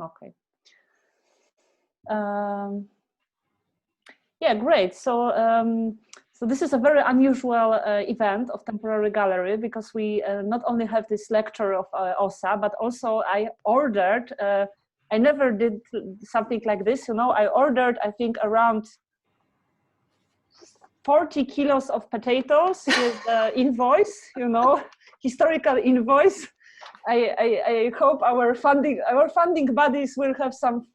Okay. Yeah, great. So so this is a very unusual event of Temporary Gallery, because we not only have this lecture of Åsa, but also I ordered, I never did something like this, you know, I ordered, I think, around 40 kilos of potatoes with invoice, you know, historical invoice. I hope our funding buddies will have some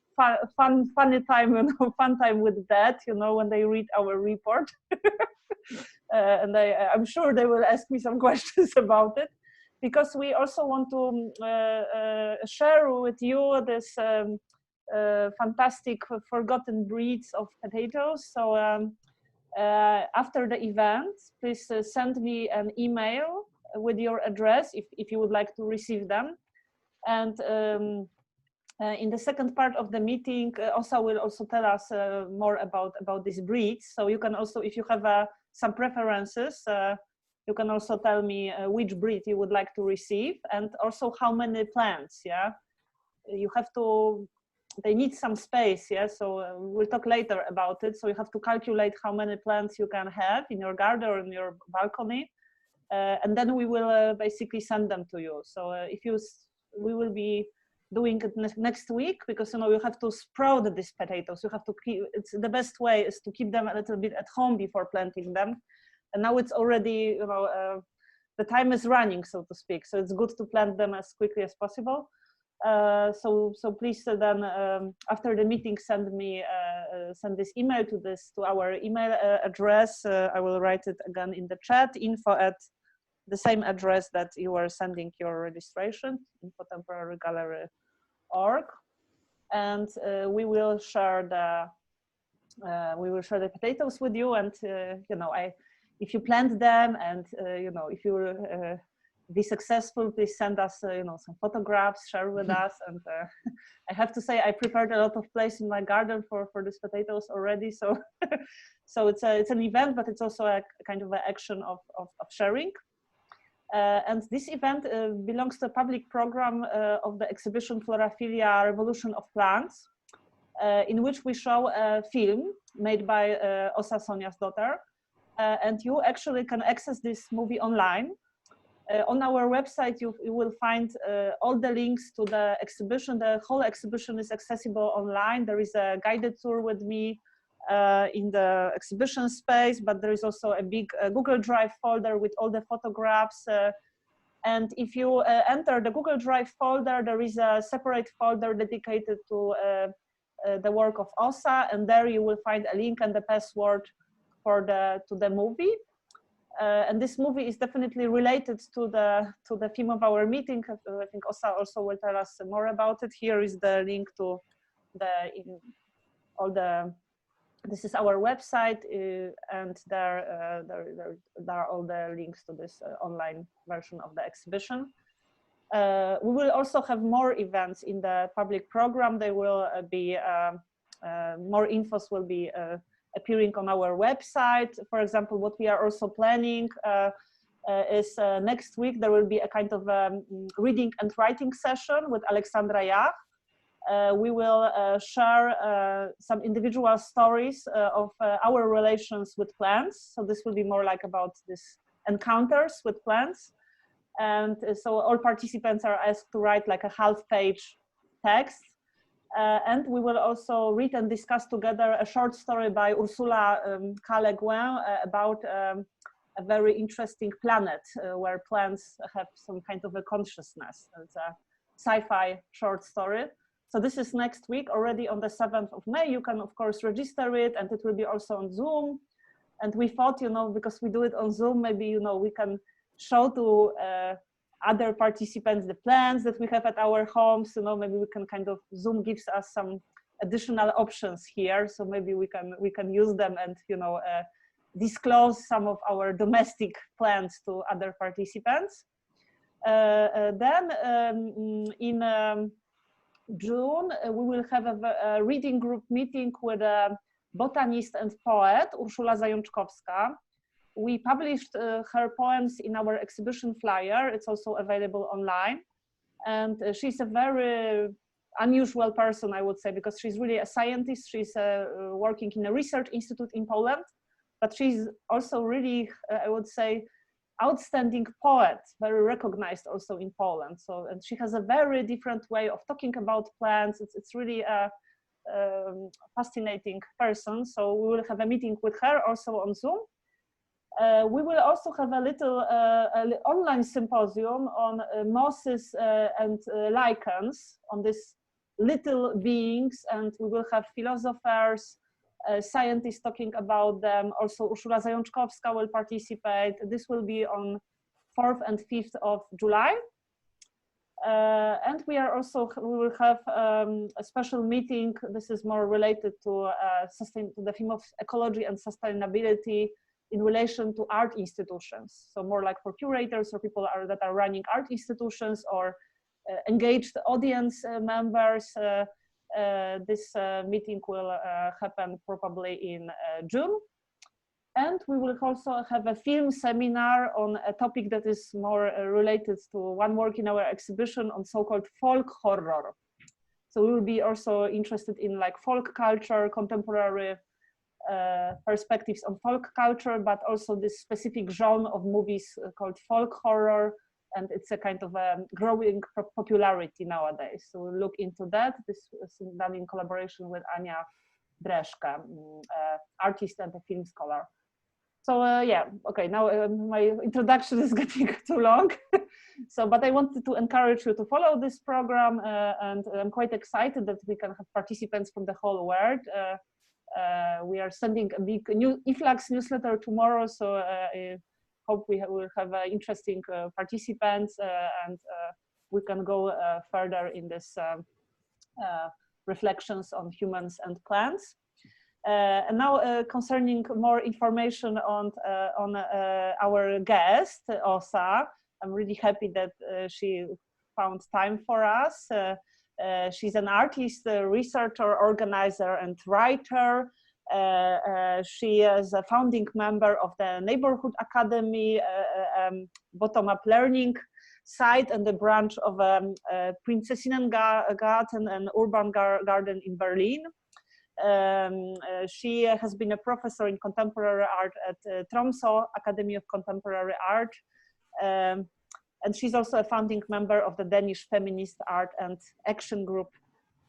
funny time, you know, fun time with that, you know, when they read our report. And I'm sure they will ask me some questions about it, because we also want to share with you this fantastic forgotten breeds of potatoes. So after the event, please send me an email with your address if you would like to receive them. And in the second part of the meeting, Åsa will also tell us more about these breeds. So you can also, if you have some preferences, you can also tell me which breed you would like to receive, and also how many plants. Yeah, you have to. They need some space. Yeah, so we'll talk later about it. So you have to calculate how many plants you can have in your garden or in your balcony, and then we will basically send them to you. So we will be doing it next week, because you know you have to sprout these potatoes. You have to keep. It's the best way is to keep them a little bit at home before planting them. And now it's already, you know, the time is running, so to speak. So it's good to plant them as quickly as possible. So please then after the meeting send this email to our email address. I will write it again in the chat, info at the same address that you were sending your registration, info.temporarygallery.org, and we will share the potatoes with you. And you know, if you plant them, and you know, if you be successful, please send us you know, some photographs, share with us. And I have to say, I prepared a lot of place in my garden for these potatoes already. So so it's an event, but it's also a kind of an action of sharing. And this event belongs to a public program of the exhibition Floraphilia Revolution of Plants, in which we show a film made by Åsa Sonjasdotter. And you actually can access this movie online. On our website, you will find all the links to the exhibition. The whole exhibition is accessible online. There is a guided tour with me in the exhibition space, but there is also a big Google Drive folder with all the photographs. And if you enter the Google Drive folder, there is a separate folder dedicated to the work of Åsa, and there you will find a link and the password for the movie. And this movie is definitely related to the theme of our meeting. I think Åsa also will tell us more about it. Here is the link to this is our website, and there are all the links to this online version of the exhibition. We will also have more events in the public program. They will be more infos will be appearing on our website. For example, what we are also planning is next week there will be a kind of reading and writing session with Alexandra Jach. We will share some individual stories of our relations with plants. So this will be more like about this encounters with plants. And so all participants are asked to write like a half-page text. And we will also read and discuss together a short story by Ursula K-Le-Guin about a very interesting planet where plants have some kind of a consciousness. It's a sci-fi short story. So this is next week, already on the 7th of May. You can, of course, register it, and it will be also on Zoom. And we thought, you know, because we do it on Zoom, maybe, you know, we can show to other participants the plants that we have at our homes. You know, maybe we can kind of, Zoom gives us some additional options here. So maybe we can use them and, you know, disclose some of our domestic plants to other participants. Then in June, we will have a reading group meeting with a botanist and poet, Urszula Zajączkowska. We published her poems in our exhibition flyer. It's also available online. And she's a very unusual person, I would say, because she's really a scientist. She's working in a research institute in Poland, but she's also really, I would say, outstanding poet, very recognized also in Poland. So, and she has a very different way of talking about plants. It's really a fascinating person. So we will have a meeting with her also on Zoom. We will also have a little online symposium on mosses and lichens, on these little beings, and we will have philosophers, scientists talking about them. Also Urszula Zajączkowska will participate. This will be on 4th and 5th of July. And we will have a special meeting. This is more related to the theme of ecology and sustainability in relation to art institutions. So more like for curators or people that are running art institutions or engaged audience members. This meeting will happen probably in June. And we will also have a film seminar on a topic that is more related to one work in our exhibition on so-called folk horror. So we will be also interested in like folk culture, contemporary perspectives on folk culture, but also this specific genre of movies called folk horror. And it's a kind of a growing popularity nowadays. So we'll look into that. This is done in collaboration with Ania Dreszka, artist and a film scholar. So yeah, okay, now my introduction is getting too long. So, but I wanted to encourage you to follow this program, and I'm quite excited that we can have participants from the whole world. We are sending a big new influx newsletter tomorrow, so I hope we will have interesting participants, and we can go further in this reflections on humans and plants. And now concerning more information on our guest, Åsa, I'm really happy that she found time for us. She's an artist, researcher, organizer, and writer. She is a founding member of the Neighborhood Academy, bottom-up learning site, and the branch of Prinzessinnengarten and Urban Garden in Berlin. She has been a professor in contemporary art at Tromsø Academy of Contemporary Art, and she's also a founding member of the Danish feminist art and action group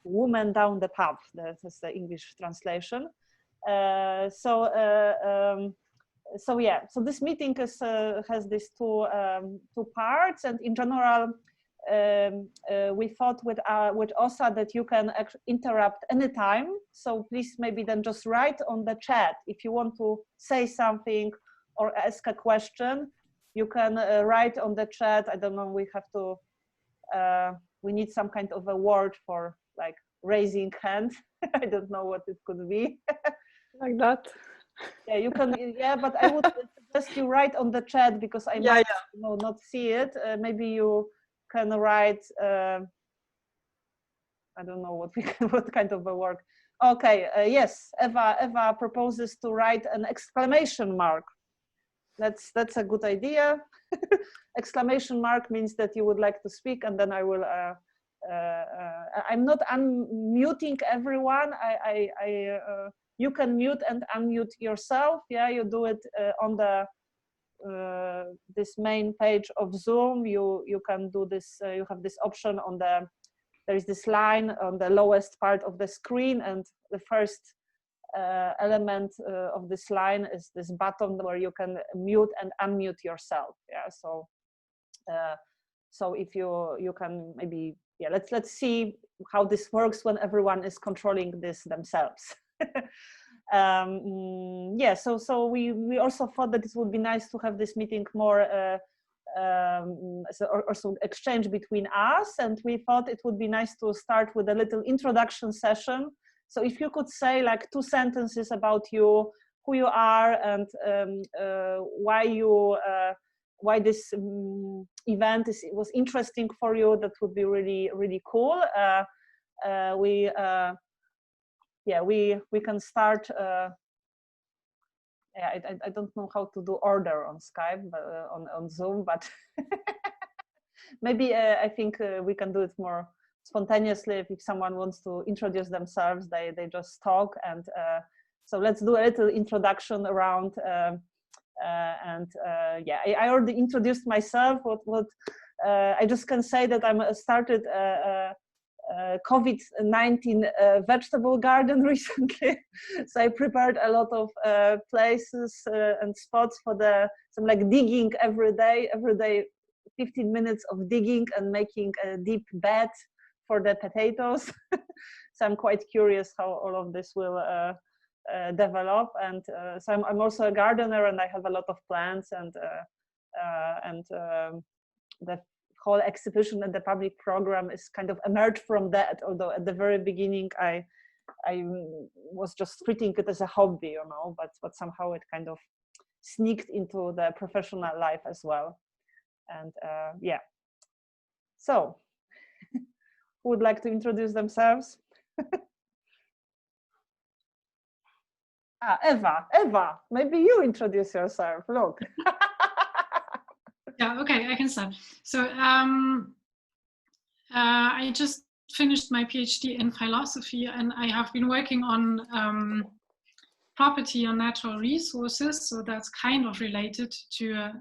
Women Down the Path. That is the English translation. So yeah, so this meeting has these two parts, and in general, we thought with Åsa that you can interrupt anytime. So please maybe then just write on the chat if you want to say something or ask a question. You can write on the chat. I don't know, we have to, we need some kind of a word for like raising hand. I don't know what it could be. Like that. Yeah, you can, yeah, but I would suggest you write on the chat because I might not see it. Maybe you can write, I don't know what kind of a word. Okay, yes, Eva proposes to write an exclamation mark. That's a good idea. Exclamation mark means that you would like to speak, and then I will, I'm not unmuting everyone. You can mute and unmute yourself. Yeah, you do it on the this main page of Zoom. You can do this. You have this option on the. There is this line on the lowest part of the screen, and the first element of this line is this button where you can mute and unmute yourself. Yeah. So if you can maybe, yeah, let's see how this works when everyone is controlling this themselves. Yeah, so we also thought that it would be nice to have this meeting more also exchange between us, and we thought it would be nice to start with a little introduction session. So if you could say like 2 sentences about you, who you are, and why this event was interesting for you, that would be really cool. Yeah, we can start. Yeah, I don't know how to do order on Skype, but on Zoom, but maybe I think we can do it more spontaneously, if someone wants to introduce themselves, they just talk. And so let's do a little introduction around. Yeah, I already introduced myself. I just can say that I started COVID-19 vegetable garden recently. So I prepared a lot of places and spots for some like digging every day 15 minutes of digging and making a deep bed for the potatoes. So I'm quite curious how all of this will develop. And so I'm also a gardener, and I have a lot of plants, and the whole exhibition and the public program is kind of emerged from that, although at the very beginning I was just treating it as a hobby, you know, but somehow it kind of sneaked into the professional life as well. And yeah, so who would like to introduce themselves? Eva, maybe you introduce yourself. Look. Yeah, okay, I can start. So I just finished my PhD in philosophy, and I have been working on property on natural resources, so that's kind of related to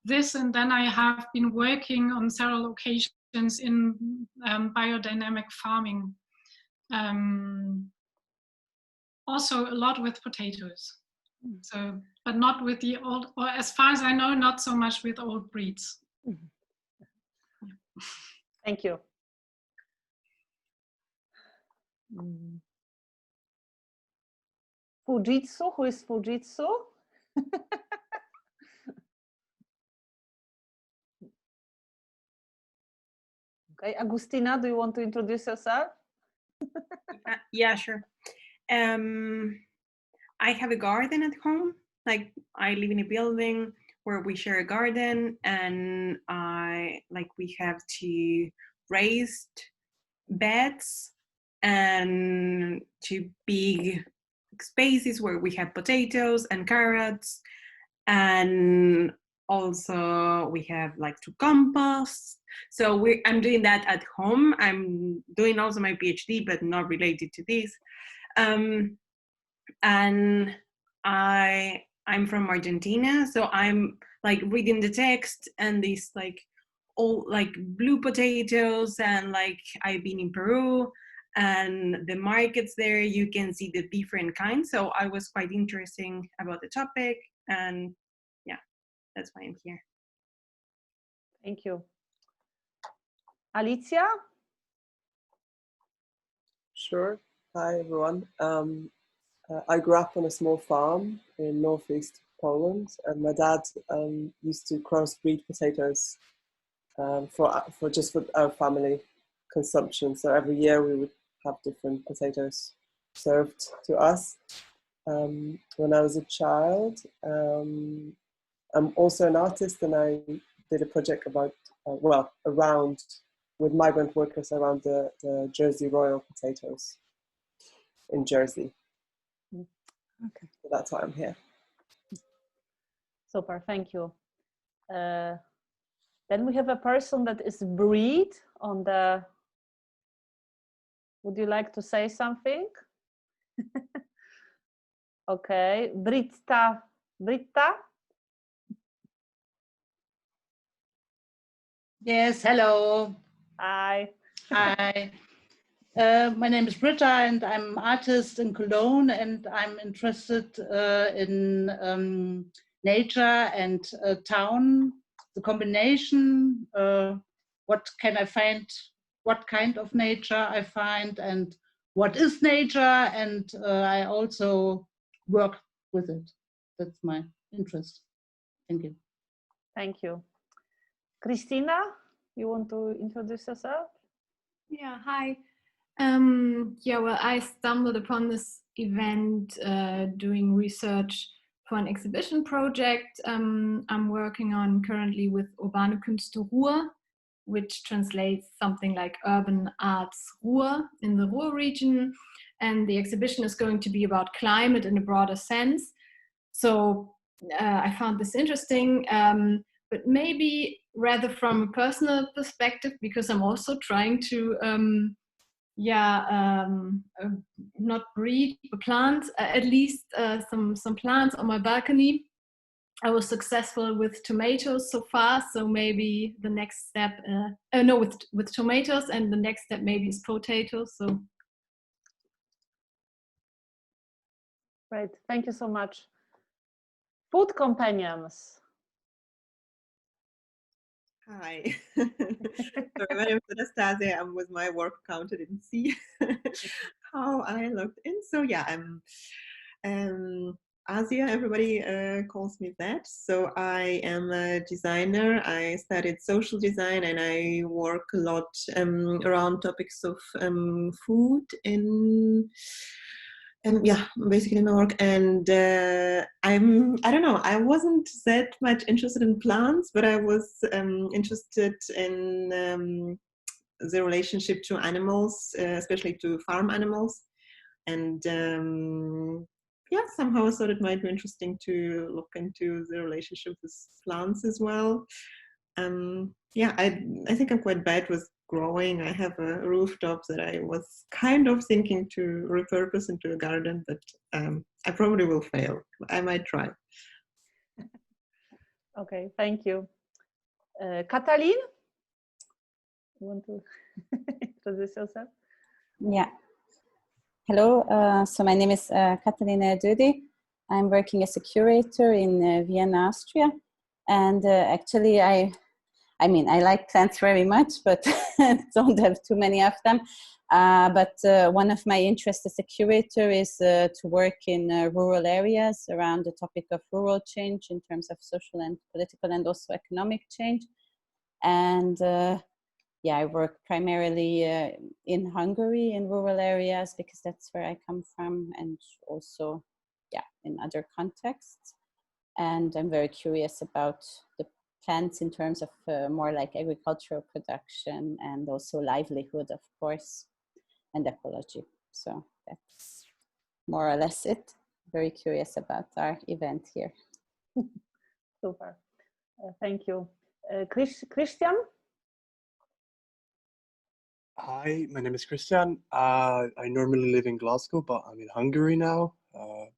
this. And then I have been working on several occasions in biodynamic farming, also a lot with potatoes. So, but not with the old, or as far as I know, not so much with old breeds. Thank you. Fujitsu, who is Fujitsu? Okay, Agustina, do you want to introduce yourself? Yeah, sure. I have a garden at home. Like, I live in a building where we share a garden, and we have 2 raised beds and 2 big spaces where we have potatoes and carrots, and also we have like 2 composts. So I'm doing that at home. I'm doing also my PhD, but not related to this. And I'm from Argentina, so I'm like reading the text, and these like all like blue potatoes, and like I've been in Peru, and the markets there, you can see the different kinds. So I was quite interested about the topic, and yeah, that's why I'm here. Thank you. Alicia? Sure. Hi, everyone. I grew up on a small farm in northeast Poland, and my dad used to crossbreed potatoes for our family consumption. So every year we would have different potatoes served to us. When I was a child, I'm also an artist, and I did a project about with migrant workers around the Jersey Royal potatoes in Jersey. Okay, so that's why I'm here. Super, thank you. Then we have a person that is breed on the. Would you like to say something? Okay, Britta. Yes, hello. Hi. Hi. My name is Britta, and I'm an artist in Cologne, and I'm interested in nature and town, the combination, what can I find, what kind of nature I find, and what is nature, and I also work with it. That's my interest. Thank you. Thank you. Christina, you want to introduce yourself? Yeah, hi. Yeah, well, I stumbled upon this event doing research for an exhibition project I'm working on currently with Urbane Künste Ruhr, which translates something like urban arts Ruhr in the Ruhr region. And the exhibition is going to be about climate in a broader sense. So I found this interesting, but maybe rather from a personal perspective, because I'm also trying to not breed plants, at least some plants on my balcony. I was successful with tomatoes so far, so maybe the next step, with tomatoes, and the next step maybe is potatoes. So. Right, thank you so much. Food companions. Hi. Sorry, my name is Anastasia. I'm with my work account. I didn't see how I logged in. So yeah, I'm Asia, everybody calls me that. So I am a designer. I studied social design and I work a lot around topics of food in basically my work. And I don't know, I wasn't that much interested in plants, but I was interested in the relationship to animals, especially to farm animals. And somehow I thought it might be interesting to look into the relationship with plants as well. I think I'm quite bad with growing. I have a rooftop that I was kind of thinking to repurpose into a garden, but I probably will fail. I might try. Okay, thank you. Katalin, you want to introduce yourself? Yeah. Hello, so my name is Katalin Dödi. I'm working as a curator in Vienna, Austria. And actually, I like plants very much, but don't have too many of them. But one of my interests as a curator is to work in rural areas around the topic of rural change in terms of social and political and also economic change. And I work primarily in Hungary in rural areas because that's where I come from, and also in other contexts. And I'm very curious about the plants in terms of more like agricultural production and also livelihood, of course, and ecology. So that's more or less it. Very curious about our event here. Super. Thank you. Christian? Hi, my name is Christian. I normally live in Glasgow, but I'm in Hungary now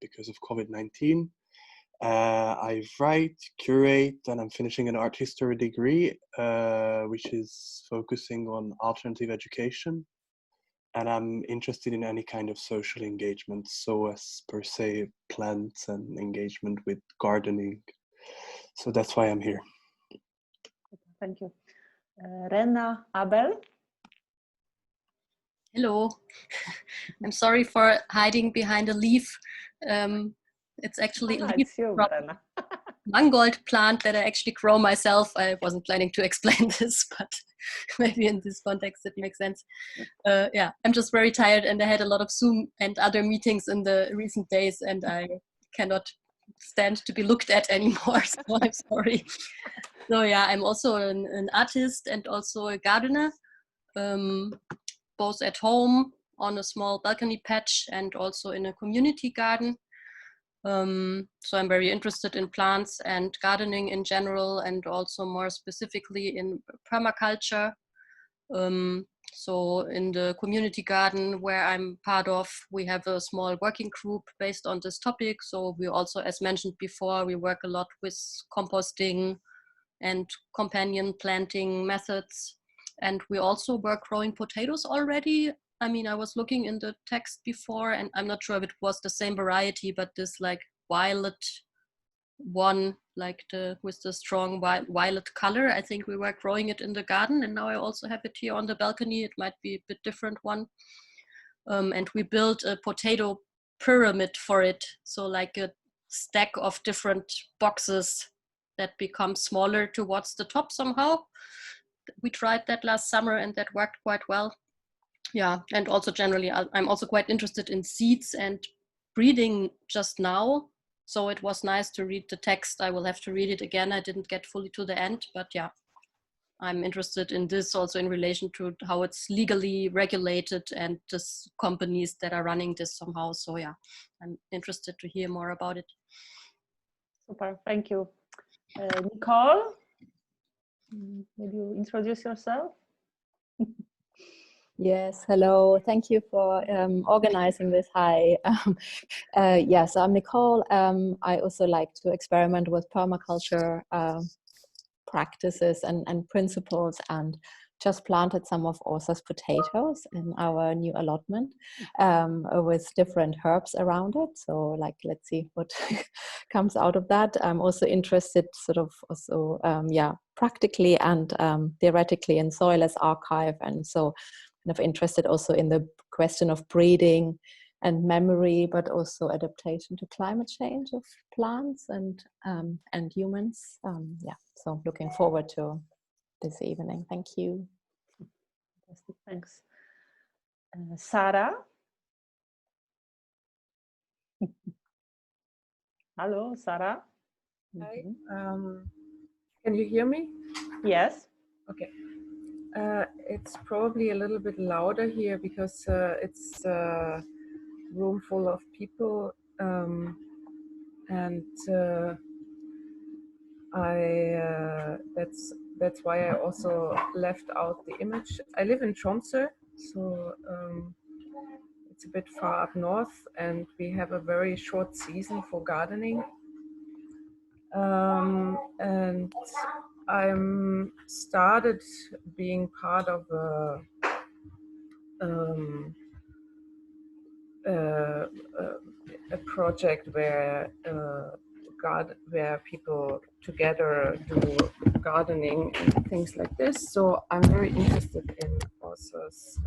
because of COVID-19. I write, curate, and I'm finishing an art history degree, which is focusing on alternative education. And I'm interested in any kind of social engagement, so as per se plants and engagement with gardening. So that's why I'm here. Thank you. Rena Abel? Hello. I'm sorry for hiding behind a leaf. It's actually a leaf from mangold plant that I actually grow myself. I wasn't planning to explain this, but maybe in this context it makes sense. I'm just very tired, and I had a lot of Zoom and other meetings in the recent days, and I cannot stand to be looked at anymore, so I'm sorry. So I'm also an artist and also a gardener, both at home on a small balcony patch and also in a community garden. So I'm very interested in plants and gardening in general, and also more specifically in permaculture. So in the community garden where I'm part of, we have a small working group based on this topic. So we also, as mentioned before, we work a lot with composting and companion planting methods. And we also were growing potatoes already. I mean, I was looking in the text before, and I'm not sure if it was the same variety, but this like violet one, like with the strong violet color. I think we were growing it in the garden, and now I also have it here on the balcony. It might be a bit different one. And we built a potato pyramid for it. So like a stack of different boxes that become smaller towards the top somehow. We tried that last summer and that worked quite well. Yeah, and also generally, I'm also quite interested in seeds and breeding just now. So it was nice to read the text. I will have to read it again. I didn't get fully to the end, but yeah, I'm interested in this also in relation to how it's legally regulated and just companies that are running this somehow. So yeah, I'm interested to hear more about it. Super, thank you. Nicole? Maybe you introduce yourself. Yes, hello. Thank you for organizing this. Hi. Yes, I'm Nicole. I also like to experiment with permaculture practices and principles, and just planted some of Åsa's potatoes in our new allotment with different herbs around it. So like, let's see what comes out of that. I'm also interested sort of also, yeah, practically and theoretically in soil as archive. And so kind of interested also in the question of breeding and memory, but also adaptation to climate change of plants and humans. Yeah, so looking forward to this evening. Thank you. Thanks. Sarah. Hello, Sarah. Hi. Can you hear me? Yes. Okay. It's probably a little bit louder here because it's a room full of people, and that's why I also left out the image. I live in Tromsø, so it's a bit far up north, and we have a very short season for gardening. And I'm started being part of a project where where people together do gardening and things like this. So I'm very interested in Åsa's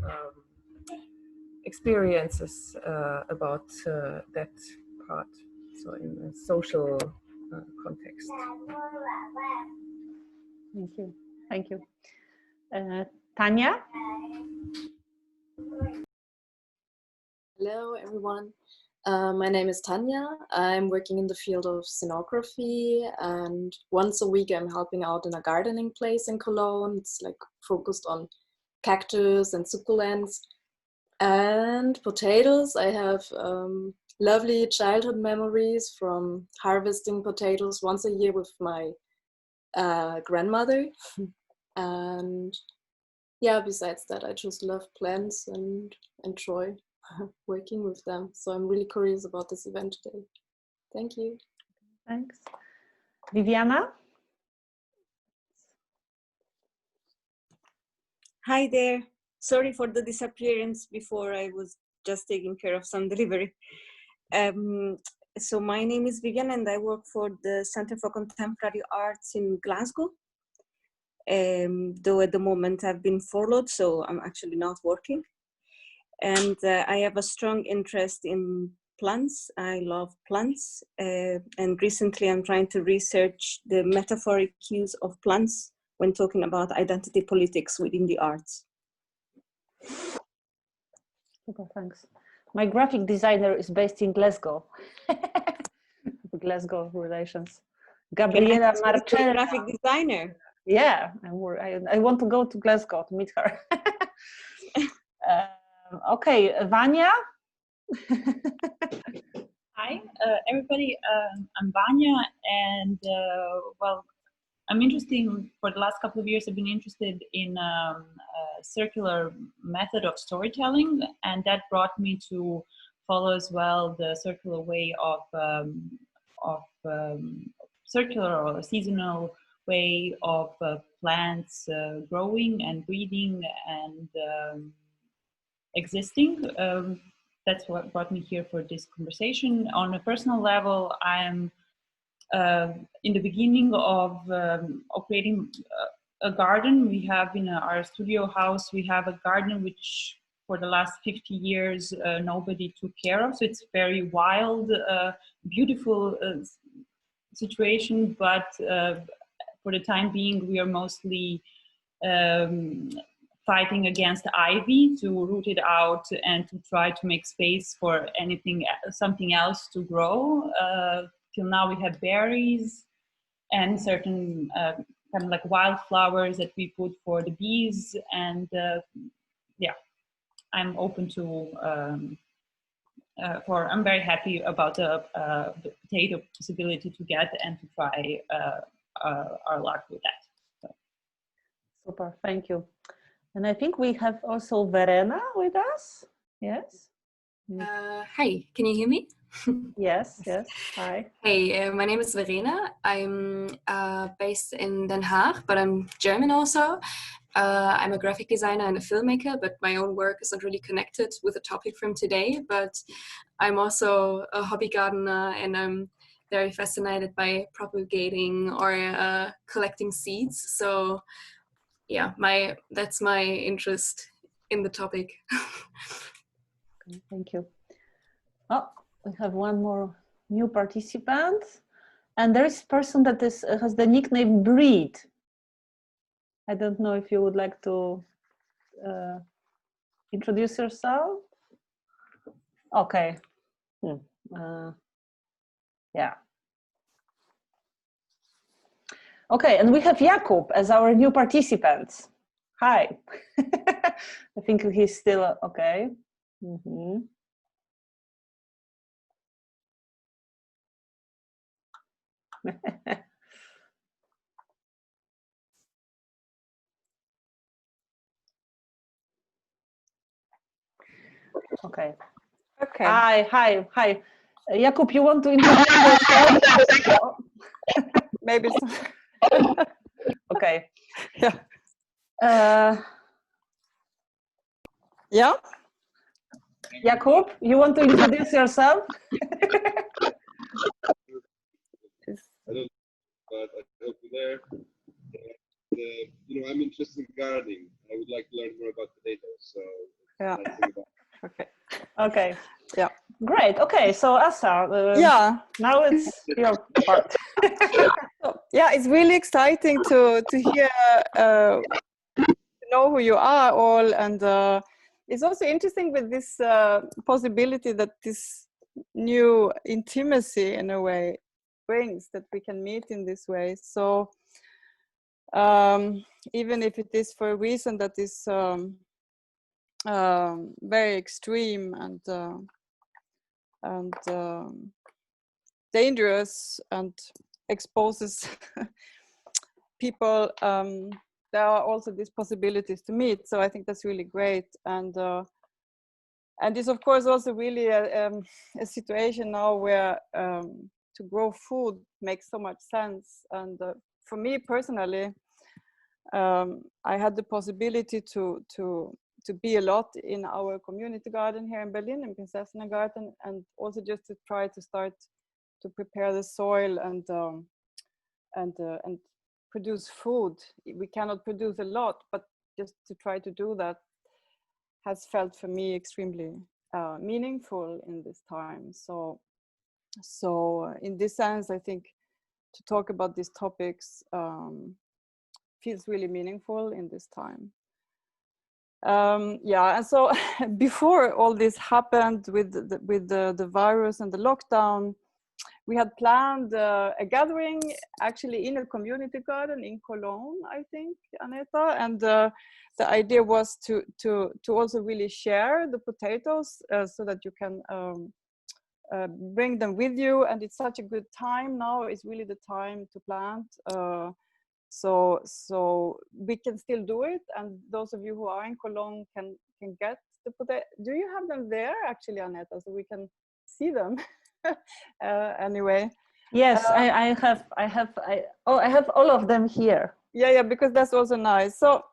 experiences about that part. So in a social context. Thank you. Thank you. Tanya? Hello, everyone. My name is Tanya. I'm working in the field of scenography, and once a week I'm helping out in a gardening place in Cologne. It's like focused on cactus and succulents and potatoes. I have lovely childhood memories from harvesting potatoes once a year with my grandmother. And yeah, besides that, I just love plants and enjoy working with them. So I'm really curious about this event today. Thank you. Thanks. Viviana? Hi there. Sorry for the disappearance before. I was just taking care of some delivery. So my name is Vivian and I work for the Center for Contemporary Arts in Glasgow. Though at the moment I've been furloughed, so I'm actually not working. And I have a strong interest in plants. I love plants. And recently I'm trying to research the metaphoric use of plants when talking about identity politics within the arts. Super, thanks. My graphic designer is based in Glasgow. Glasgow relations. Gabriela Marcella. Graphic designer. Yeah, I want to go to Glasgow to meet her. Okay, Vanya. Hi, everybody. I'm Vanya, and well, I'm interested for the last couple of years. I've been interested in a circular method of storytelling, and that brought me to follow as well the circular way of circular or seasonal way of plants growing and breeding and existing. That's what brought me here for this conversation. On a personal level, I'm in the beginning of operating a garden. We have in our studio house, we have a garden which for the last 50 years nobody took care of. So it's very wild, beautiful situation, but for the time being we are mostly fighting against ivy to root it out and to try to make space for something else to grow. Till now we have berries and certain kind of like wildflowers that we put for the bees, and yeah, I'm open to I'm very happy about the potato possibility to get and to try our luck with that. So Super, thank you. And I think we have also Verena with us. Yes. Hi, can you hear me? Yes, yes. Hi. Hey, my name is Verena. I'm based in Den Haag, but I'm German also. I'm a graphic designer and a filmmaker, but my own work is not really connected with the topic from today. But I'm also a hobby gardener, and I'm very fascinated by propagating or collecting seeds. So yeah, that's my interest in the topic. Okay, thank you. Oh, we have one more new participant, and there is a person that has the nickname Breed. I don't know if you would like to introduce yourself. Okay. Yeah. Okay, and we have Jakub as our new participant. Hi. I think he's still okay. Mm-hmm. Okay. Okay. Hi. Jakub, you want to introduce yourself? Maybe so. Okay. Yeah. Yeah. Jakub, you want to introduce yourself? I don't, but I hope you're there. And, I'm interested in gardening. I would like to learn more about potatoes. So yeah. Okay. Okay. Yeah. Great. Okay. So Asa. Yeah. Now it's your part. Yeah, it's really exciting to hear, to know who you are all, and it's also interesting with this possibility that this new intimacy, in a way, brings, that we can meet in this way. So even if it is for a reason that is very extreme and dangerous and exposes people, there are also these possibilities to meet. So I think that's really great, and it's of course also really a situation now where to grow food makes so much sense. And for me personally, I had the possibility to be a lot in our community garden here in Berlin, in Prinsessina Garden, and also just to try to start to prepare the soil and produce food. We cannot produce a lot, but just to try to do that has felt for me extremely meaningful in this time. So in this sense, I think to talk about these topics feels really meaningful in this time. Yeah, and so before all this happened with the virus and the lockdown, we had planned a gathering actually in a community garden in Cologne, I think, Aneta, and the idea was to also really share the potatoes so that you can bring them with you. And it's such a good time now. It's really the time to plant. So we can still do it, and those of you who are in Cologne can get the potato. Do you have them there actually, Aneta, so we can see them? Anyway. Yes, I have all of them here. Yeah, because that's also nice. So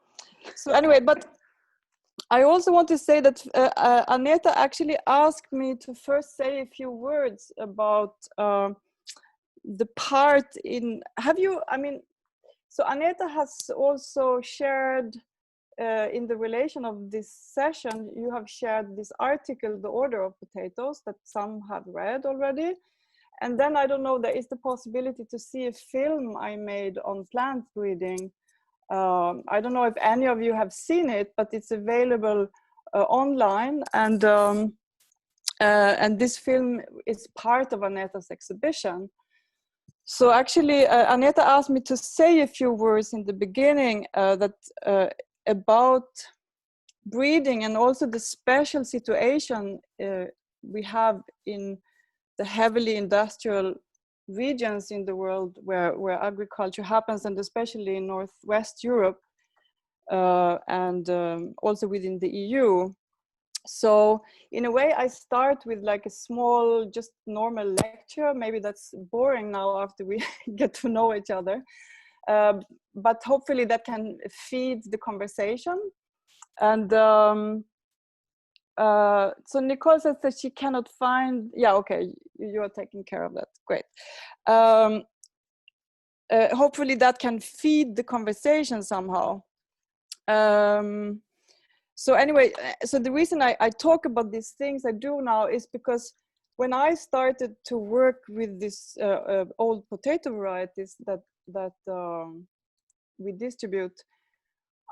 anyway, but I also want to say that Aneta actually asked me to first say a few words about the part in. So Aneta has also shared in the relation of this session, you have shared this article, The Order of Potatoes, that some have read already. And then, I don't know, there is the possibility to see a film I made on plant breeding. I don't know if any of you have seen it, but it's available online. And this film is part of Aneta's exhibition. So actually, Aneta asked me to say a few words in the beginning about breeding, and also the special situation we have in the heavily industrial regions in the world where agriculture happens, and especially in Northwest Europe. and also within the EU. So in a way, I start with like a small, just normal lecture. Maybe that's boring now after we get to know each other. But hopefully that can feed the conversation. And so Nicole says that she cannot find, yeah, okay, you are taking care of that, great. Hopefully that can feed the conversation somehow. So anyway, so the reason I talk about these things I do now is because when I started to work with this old potato varieties that we distribute,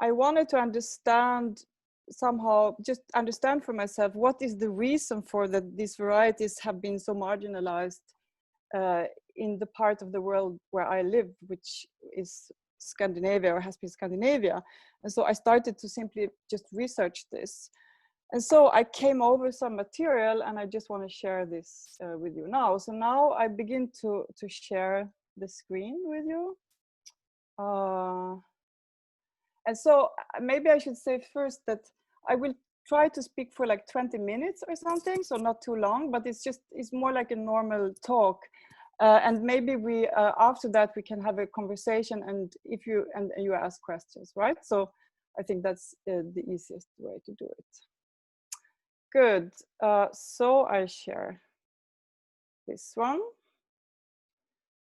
I wanted to understand somehow, just understand for myself, what is the reason for that these varieties have been so marginalized in the part of the world where I live, which is Scandinavia, or has been Scandinavia. And so I started to simply just research this. And so I came over some material, and I just want to share this with you now. So now I begin to share the screen with you. And so maybe I should say first that I will try to speak for like 20 minutes or something, so not too long, but it's more like a normal talk. And maybe we, after that, we can have a conversation, and if you ask questions, right? So I think that's the easiest way to do it. Good, so I share this one.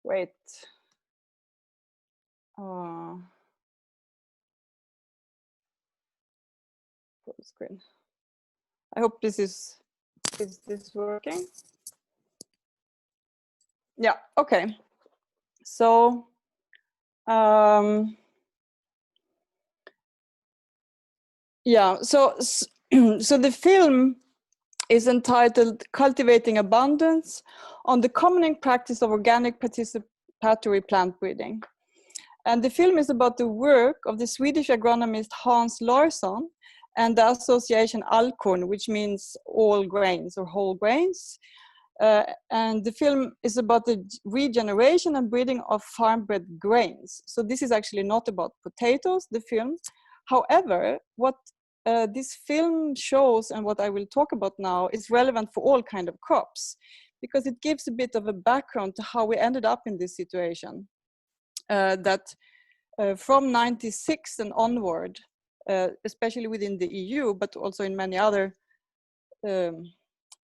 Wait. Full screen. I hope this is this working? Yeah, okay. So, yeah, so the film is entitled Cultivating Abundance on the Commoning Practice of Organic Participatory Plant Breeding. And the film is about the work of the Swedish agronomist Hans Larsson and the association Alkorn, which means all grains or whole grains. And the film is about the regeneration and breeding of farm-bred grains. So this is actually not about potatoes, the film. However, what this film shows, and what I will talk about now, is relevant for all kinds of crops, because it gives a bit of a background to how we ended up in this situation. That from 96 and onward, especially within the EU, but also in many other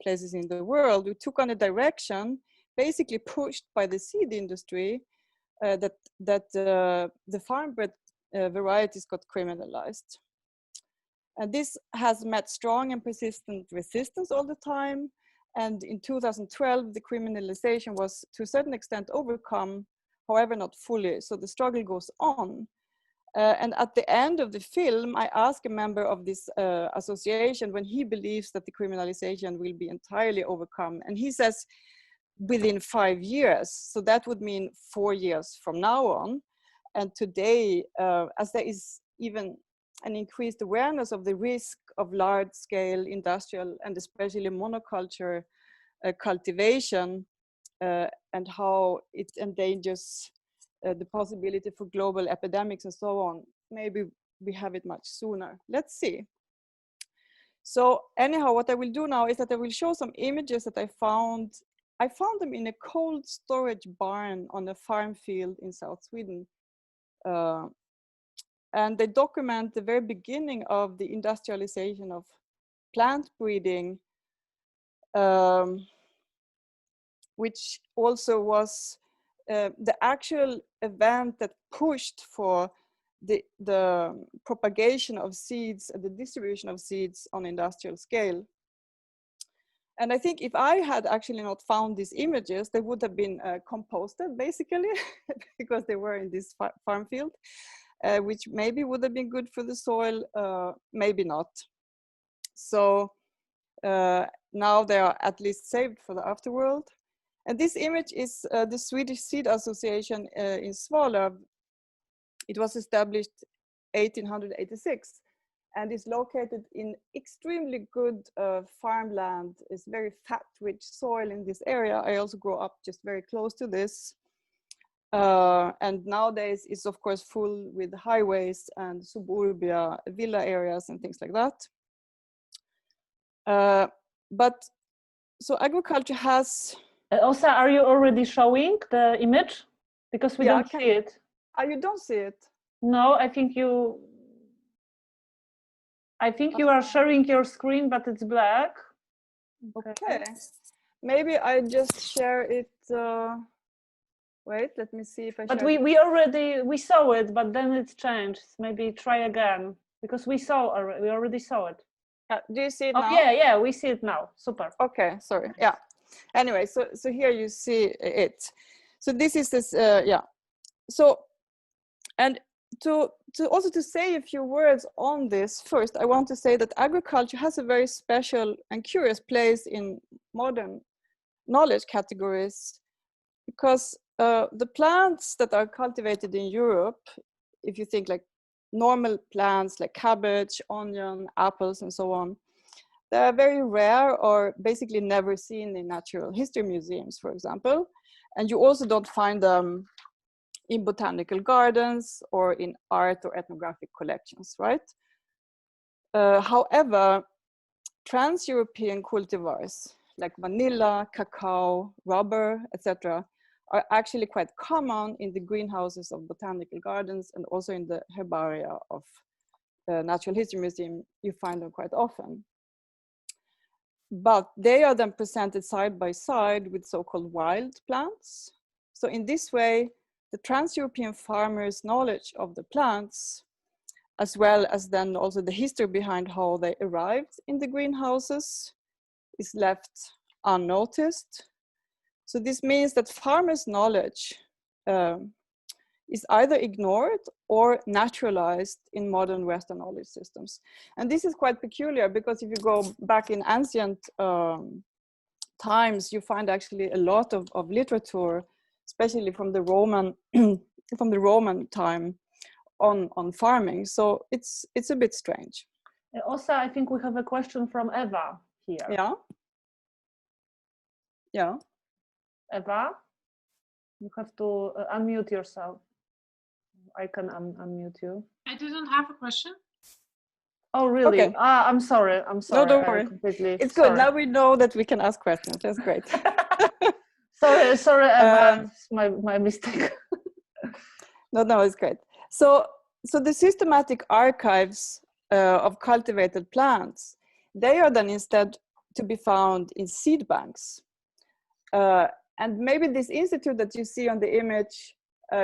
places in the world, we took on a direction basically pushed by the seed industry that the farm-bred varieties got criminalized. And this has met strong and persistent resistance all the time. And in 2012, the criminalization was to a certain extent overcome, however, not fully. So the struggle goes on. And at the end of the film, I ask a member of this association when he believes that the criminalization will be entirely overcome. And he says within 5 years. So that would mean 4 years from now on. And today, as there is even an increased awareness of the risk of large-scale industrial and especially monoculture cultivation and how it endangers the possibility for global epidemics and so on, maybe we have it much sooner. Let's see. So anyhow, what I will do now is that I will show some images that I found. I found them in a cold storage barn on a farm field in South Sweden. And they document the very beginning of the industrialization of plant breeding, which also was the actual event that pushed for the propagation of seeds and the distribution of seeds on industrial scale. And I think if I had actually not found these images, they would have been composted basically because they were in this farm field. Which maybe would have been good for the soil, maybe not. So now they are at least saved for the afterworld. And this image is the Swedish Seed Association in Svalöv. It was established 1886 and is located in extremely good farmland. It's very fat, rich soil in this area. I also grew up just very close to this. And nowadays it's of course full with highways and suburbia, villa areas and things like that. But so agriculture has... Åsa, are you already showing the image? Because we don't see it. You don't see it? No, I think you are sharing your screen, but it's black. Okay. Maybe I just share it. Wait, let me see if I. But we saw it, but then it changed. Maybe try again, because we already saw it. Do you see it now? Yeah, we see it now. Super. Okay, sorry. Yeah. Anyway, so here you see it. So this is this. Yeah. So, and to say a few words on this first, I want to say that agriculture has a very special and curious place in modern knowledge categories, because the plants that are cultivated in Europe, if you think like normal plants like cabbage, onion, apples, and so on, they are very rare or basically never seen in natural history museums, for example. And you also don't find them in botanical gardens or in art or ethnographic collections, right? However, trans-European cultivars like vanilla, cacao, rubber, etc., are actually quite common in the greenhouses of botanical gardens, and also in the herbaria of the Natural History Museum, you find them quite often. But they are then presented side by side with so-called wild plants. So in this way, the trans-European farmers' knowledge of the plants, as well as then also the history behind how they arrived in the greenhouses, is left unnoticed. So this means that farmers' knowledge is either ignored or naturalized in modern Western knowledge systems. And this is quite peculiar, because if you go back in ancient times, you find actually a lot of literature, especially from the Roman time, on farming. So it's a bit strange. Also, I think we have a question from Eva here. Yeah. Yeah. Eva, you have to unmute yourself. I can unmute you. I didn't have a question. Oh, really? Okay. I'm sorry. No, don't worry. It's good. Now we know that we can ask questions. That's great. sorry, Eva. It's my mistake. No, it's great. So the systematic archives of cultivated plants, they are then instead to be found in seed banks. And maybe this institute that you see on the image,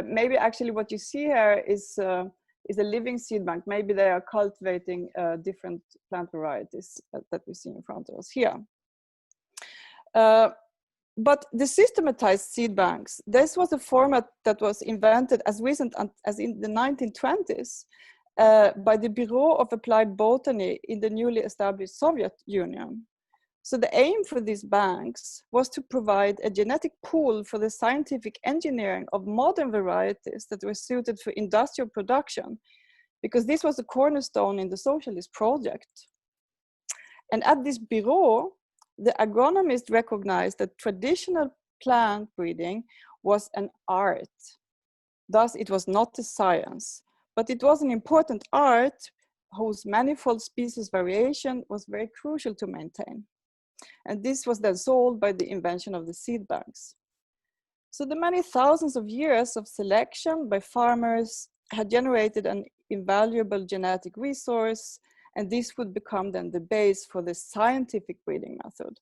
maybe actually what you see here is a living seed bank. Maybe they are cultivating different plant varieties that we see in front of us here. But the systematized seed banks, this was a format that was invented as recent as in the 1920s by the Bureau of Applied Botany in the newly established Soviet Union. So the aim for these banks was to provide a genetic pool for the scientific engineering of modern varieties that were suited for industrial production, because this was a cornerstone in the socialist project. And at this bureau, the agronomists recognized that traditional plant breeding was an art. Thus, it was not a science, but it was an important art whose manifold species variation was very crucial to maintain. And this was then solved by the invention of the seed banks. So the many thousands of years of selection by farmers had generated an invaluable genetic resource, and this would become then the base for the scientific breeding method.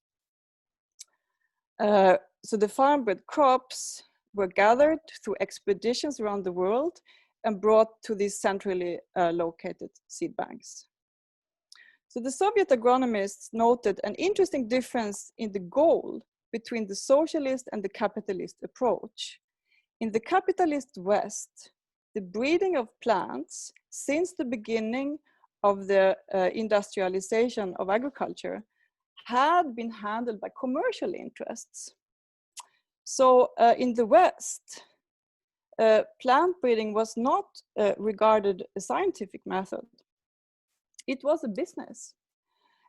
So the farm-bred crops were gathered through expeditions around the world and brought to these centrally located seed banks. So the Soviet agronomists noted an interesting difference in the goal between the socialist and the capitalist approach. In the capitalist West, the breeding of plants since the beginning of the industrialization of agriculture had been handled by commercial interests. So in the West, plant breeding was not regarded a scientific method. It was a business.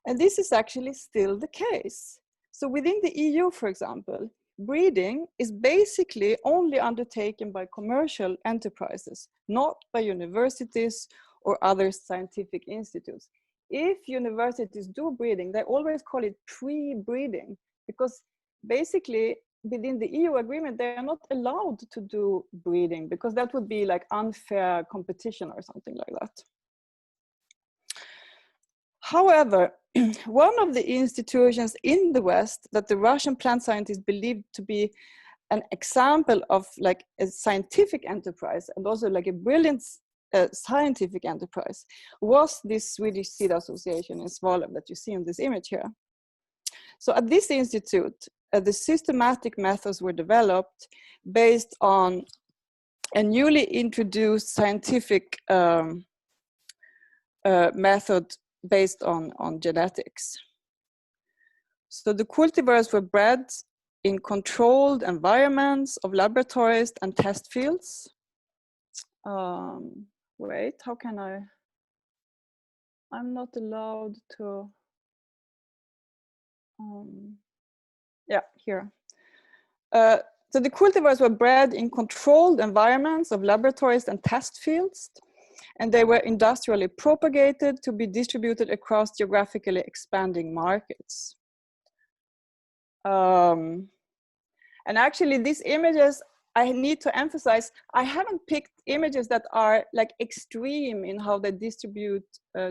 And this is actually still the case. So within the EU, for example, breeding is basically only undertaken by commercial enterprises, not by universities or other scientific institutes. If universities do breeding, they always call it pre-breeding, because basically within the EU agreement, they are not allowed to do breeding, because that would be like unfair competition or something like that. However, one of the institutions in the West that the Russian plant scientists believed to be an example of like a scientific enterprise and also like a brilliant scientific enterprise was this Swedish Seed Association in Svalöv that you see in this image here. So at this institute, the systematic methods were developed based on a newly introduced scientific method based on genetics. So the cultivars were bred in controlled environments of laboratories and test fields. Wait, how can I'm not allowed to, yeah, here. So the cultivars were bred in controlled environments of laboratories and test fields, and they were industrially propagated to be distributed across geographically expanding markets. And actually these images, I need to emphasize, I haven't picked images that are like extreme in how they distribute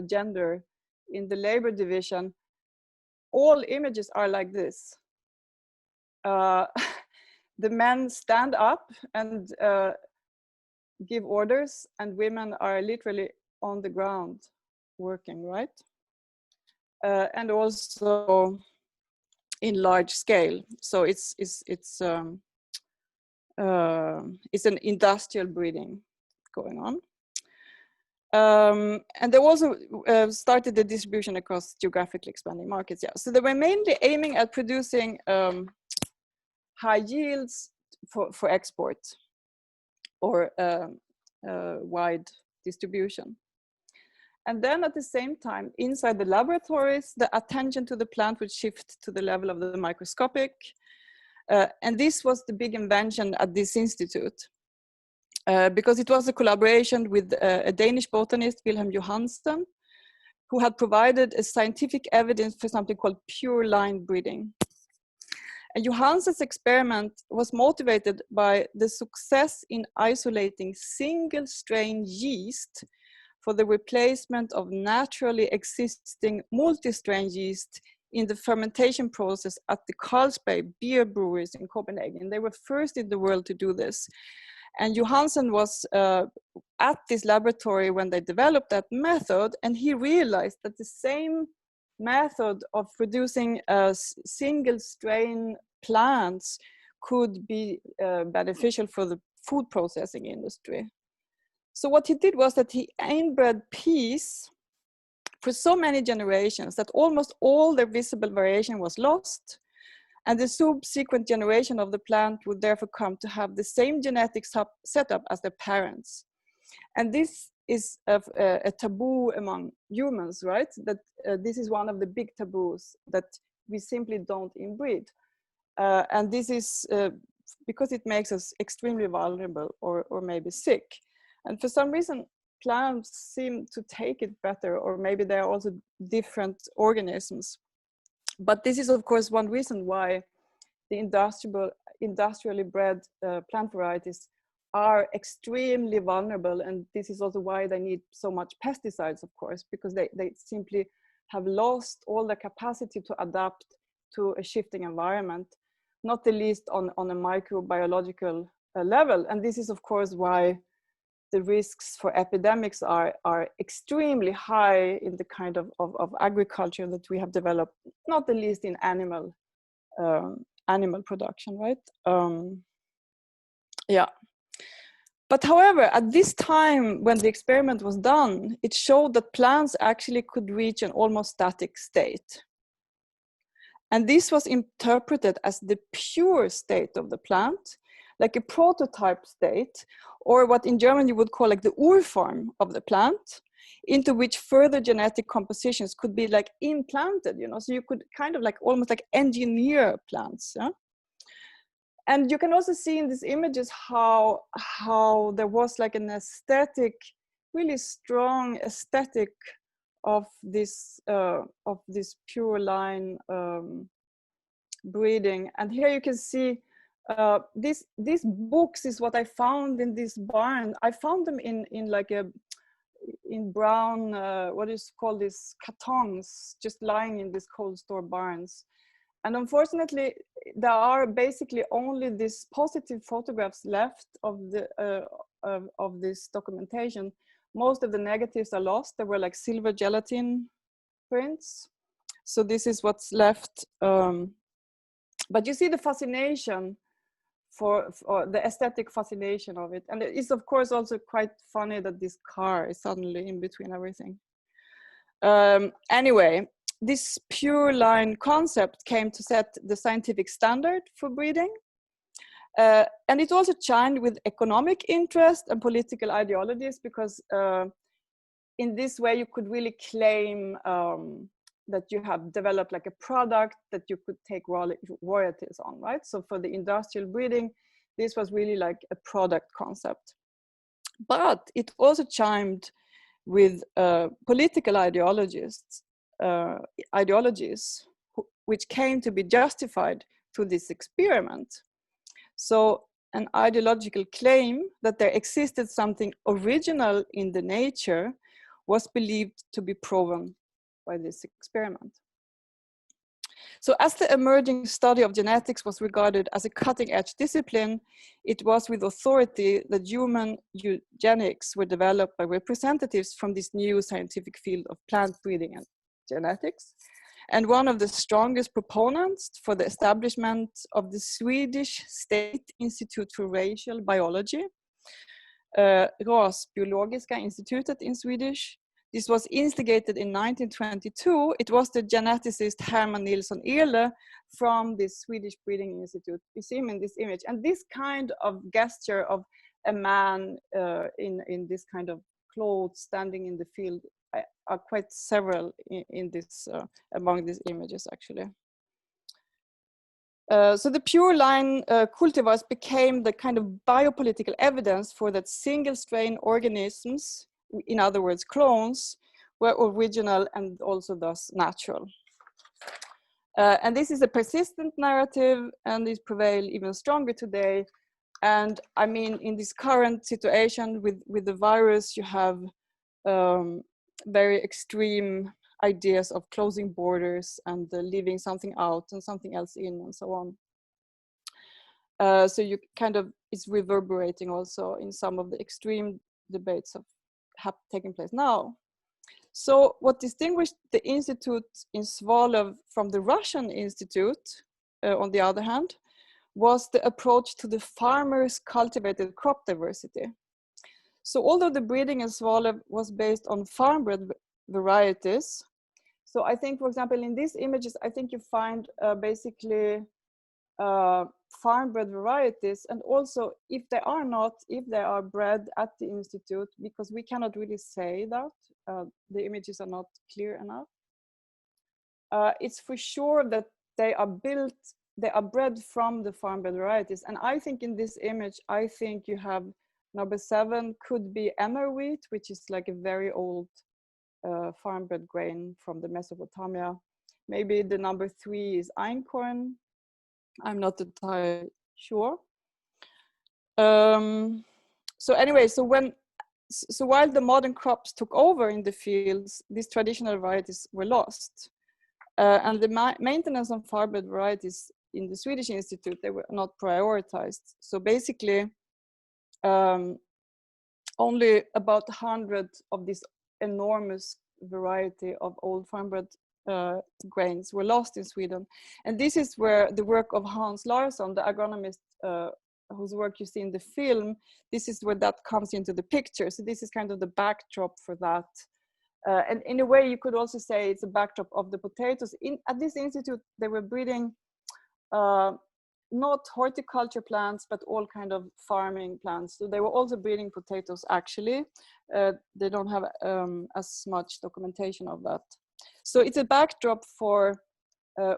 gender in the labor division. All images are like this. The men stand up and give orders, and women are literally on the ground working, right? And also in large scale. So it's an industrial breeding going on. And they also started the distribution across geographically expanding markets. Yeah, so they were mainly aiming at producing high yields for export or wide distribution. And then at the same time, inside the laboratories, the attention to the plant would shift to the level of the microscopic. And this was the big invention at this institute, because it was a collaboration with a Danish botanist, Wilhelm Johansen, who had provided a scientific evidence for something called pure line breeding. And Johansen's experiment was motivated by the success in isolating single strain yeast for the replacement of naturally existing multi-strain yeast in the fermentation process at the Carlsberg beer breweries in Copenhagen. They were first in the world to do this. And Johansen was at this laboratory when they developed that method, and he realized that the same method of producing single strain plants could be beneficial for the food processing industry. So what he did was that he inbred peas for so many generations that almost all their visible variation was lost, and the subsequent generation of the plant would therefore come to have the same genetic setup as their parents. And this is a taboo among humans, right? That this is one of the big taboos, that we simply don't inbreed. And this is because it makes us extremely vulnerable or maybe sick. And for some reason, plants seem to take it better, or maybe they're also different organisms. But this is, of course, one reason why the industrially bred plant varieties are extremely vulnerable. And this is also why they need so much pesticides, of course, because they simply have lost all the capacity to adapt to a shifting environment, not the least on a microbiological level. And this is, of course, why the risks for epidemics are extremely high in the kind of agriculture that we have developed, not the least in animal production, right? Yeah. But however, at this time when the experiment was done, it showed that plants actually could reach an almost static state. And this was interpreted as the pure state of the plant, like a prototype state, or what in German you would call like the Urform of the plant, into which further genetic compositions could be like implanted, you know, so you could kind of like almost like engineer plants. Yeah? And you can also see in these images how there was like an aesthetic, really strong aesthetic of this pure line breeding. And here you can see these books is what I found in this barn. I found them in like in brown what is called these cartons, just lying in these cold store barns. And unfortunately, there are basically only these positive photographs left of this documentation. Most of the negatives are lost. There were like silver gelatin prints. So this is what's left. But you see the fascination for the aesthetic fascination of it. And it is of course also quite funny that this car is suddenly in between everything. Anyway, this pure line concept came to set the scientific standard for breeding. And it also chimed with economic interest and political ideologies, because in this way you could really claim that you have developed like a product that you could take royalties on, right? So for the industrial breeding, this was really like a product concept. But it also chimed with political ideologies, which came to be justified to this experiment. So an ideological claim that there existed something original in the nature was believed to be proven by this experiment. So as the emerging study of genetics was regarded as a cutting-edge discipline, it was with authority that human eugenics were developed by representatives from this new scientific field of plant breeding and genetics. And one of the strongest proponents for the establishment of the Swedish State Institute for Racial Biology, Rasbiologiska Institutet in Swedish. This was instigated in 1922. It was the geneticist Herman Nilsson Ehle from the Swedish Breeding Institute. You see him in this image. And this kind of gesture of a man in this kind of clothes standing in the field are quite several in this among these images actually. So the pure line cultivars became the kind of biopolitical evidence for that single strain organisms, in other words clones, were original and also thus natural. And this is a persistent narrative, and it prevails even stronger today. And I mean, in this current situation with the virus, you have very extreme ideas of closing borders and leaving something out and something else in and so on. So you kind of, it's reverberating also in some of the extreme debates of taking place now. So what distinguished the institute in Svalöv from the Russian institute, on the other hand, was the approach to the farmers' cultivated crop diversity. So although the breeding in Svalöv was based on farm-bred varieties, so I think, for example, in these images, I think you find basically farm-bred varieties, and also if they are bred at the institute, because we cannot really say that, the images are not clear enough. It's for sure that they are bred from the farm-bred varieties. And I think in this image, I think you have number 7 could be emmer wheat, which is like a very old farm-bred grain from the Mesopotamia. Maybe the number 3 is einkorn. I'm not entirely sure. So anyway, so while the modern crops took over in the fields, these traditional varieties were lost. And the maintenance of farm-bred varieties in the Swedish Institute, they were not prioritized. So basically, only about 100 of this enormous variety of old farm-bred grains were lost in Sweden. And this is where the work of Hans Larsson, the agronomist whose work you see in the film, this is where that comes into the picture. So this is kind of the backdrop for that. And in a way, you could also say it's a backdrop of the potatoes. At this institute, they were breeding not horticulture plants, but all kind of farming plants. So they were also breeding potatoes, actually. They don't have as much documentation of that. So it's a backdrop for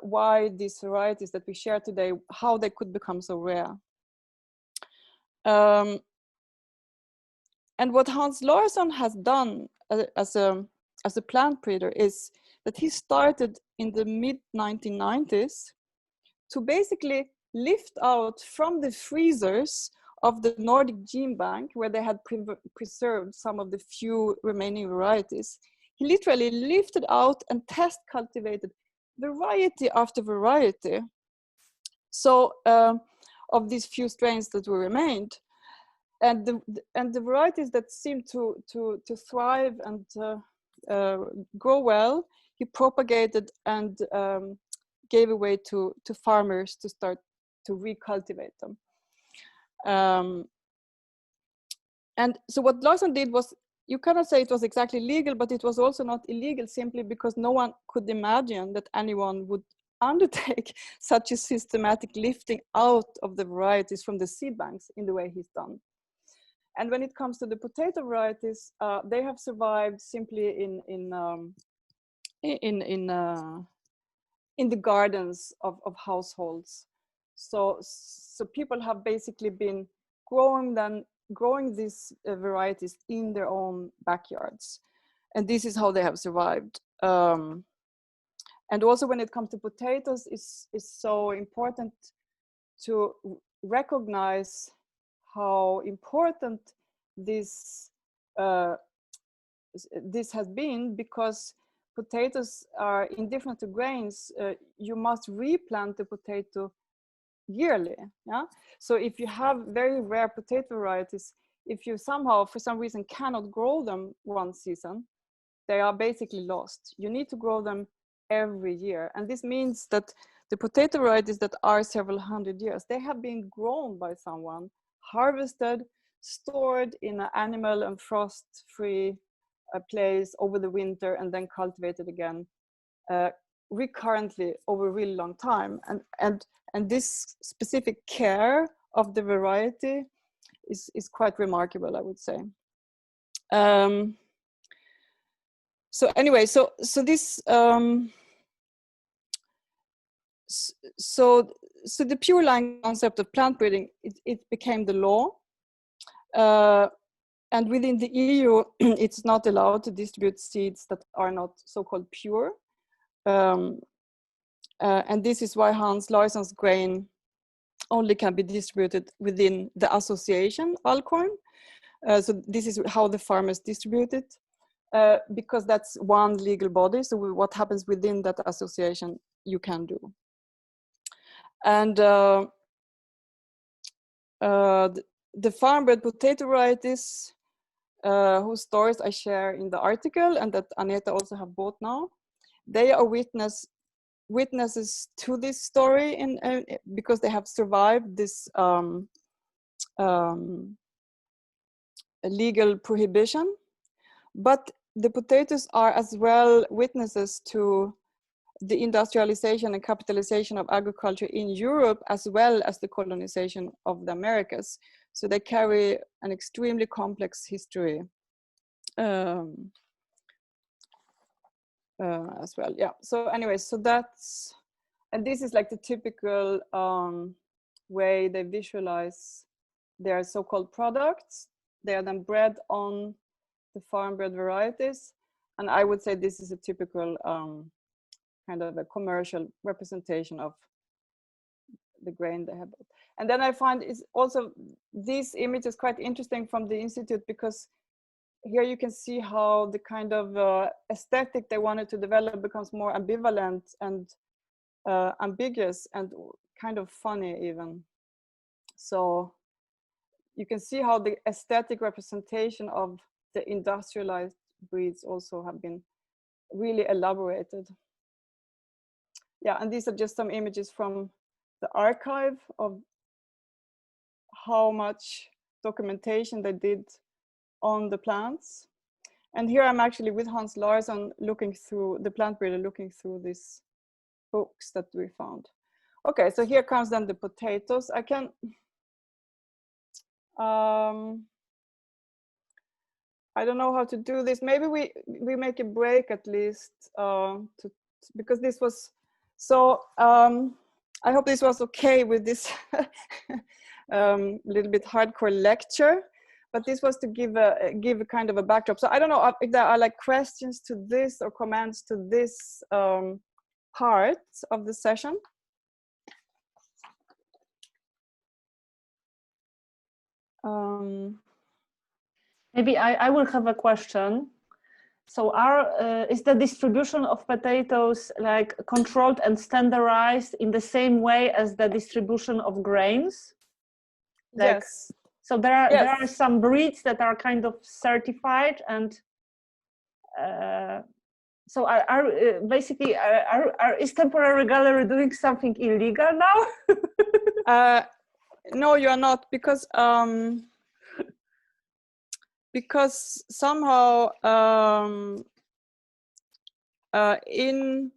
why these varieties that we share today, how they could become so rare. And what Hans Larsson has done as a plant breeder is that he started in the mid-1990s to basically lift out from the freezers of the Nordic gene bank, where they had preserved some of the few remaining varieties. He literally lifted out and test cultivated variety after variety. So of these few strains that were remained, and the varieties that seemed to thrive and grow well, he propagated and gave away to farmers to start to recultivate them. And so what Larsson did was, you cannot say it was exactly legal, but it was also not illegal, simply because no one could imagine that anyone would undertake such a systematic lifting out of the varieties from the seed banks in the way he's done. And when it comes to the potato varieties, they have survived simply in the gardens of households. So people have basically been growing these varieties in their own backyards, and this is how they have survived. And also, when it comes to potatoes, it's so important to recognize how important this has been, because potatoes are indifferent to grains. You must replant the potato yearly. Yeah. So if you have very rare potato varieties, if you somehow, for some reason, cannot grow them one season, they are basically lost. You need to grow them every year, and this means that the potato varieties that are several hundred years, they have been grown by someone, harvested, stored in an animal and frost-free place over the winter, and then cultivated again recurrently over a really long time. And this specific care of the variety is quite remarkable, I would say. So anyway, so this so the pure line concept of plant breeding, it became the law, and within the EU it's not allowed to distribute seeds that are not so-called pure, and this is why Hans Larsson's grain only can be distributed within the association Alcorn. So this is how the farmers distribute it, because that's one legal body. So what happens within that association you can do. And the farm-bred potato varieties, whose stories I share in the article and that Aneta also have bought now, they are witnesses to this story because they have survived this legal prohibition. But the potatoes are as well witnesses to the industrialization and capitalization of agriculture in Europe, as well as the colonization of the Americas. So they carry an extremely complex history as well. Yeah. So anyway, so that's, and this is like the typical way they visualize their so-called products. They are then bred on the farm-bred varieties, and I would say this is a typical kind of a commercial representation of the grain they have. And then I find is also this image is quite interesting from the institute, because here you can see how the kind of aesthetic they wanted to develop becomes more ambivalent and ambiguous and kind of funny even. So you can see how the aesthetic representation of the industrialized breeds also have been really elaborated. Yeah, and these are just some images from the archive of how much documentation they did on the plants. And here I'm actually with Hans Larsson looking through, the plant breeder looking through these books that we found. Okay, so here comes then the potatoes. I can, I don't know how to do this. Maybe we make a break at least, because this was So I hope this was okay with this little bit hardcore lecture, but this was to give a kind of a backdrop. So I don't know if there are like questions to this or comments to this part of the session. Maybe I will have a question. So is the distribution of potatoes like controlled and standardized in the same way as the distribution of grains? Like, yes. So there are some breeds that are kind of certified, and so is temporary gallery doing something illegal now? No, you are not, because somehow in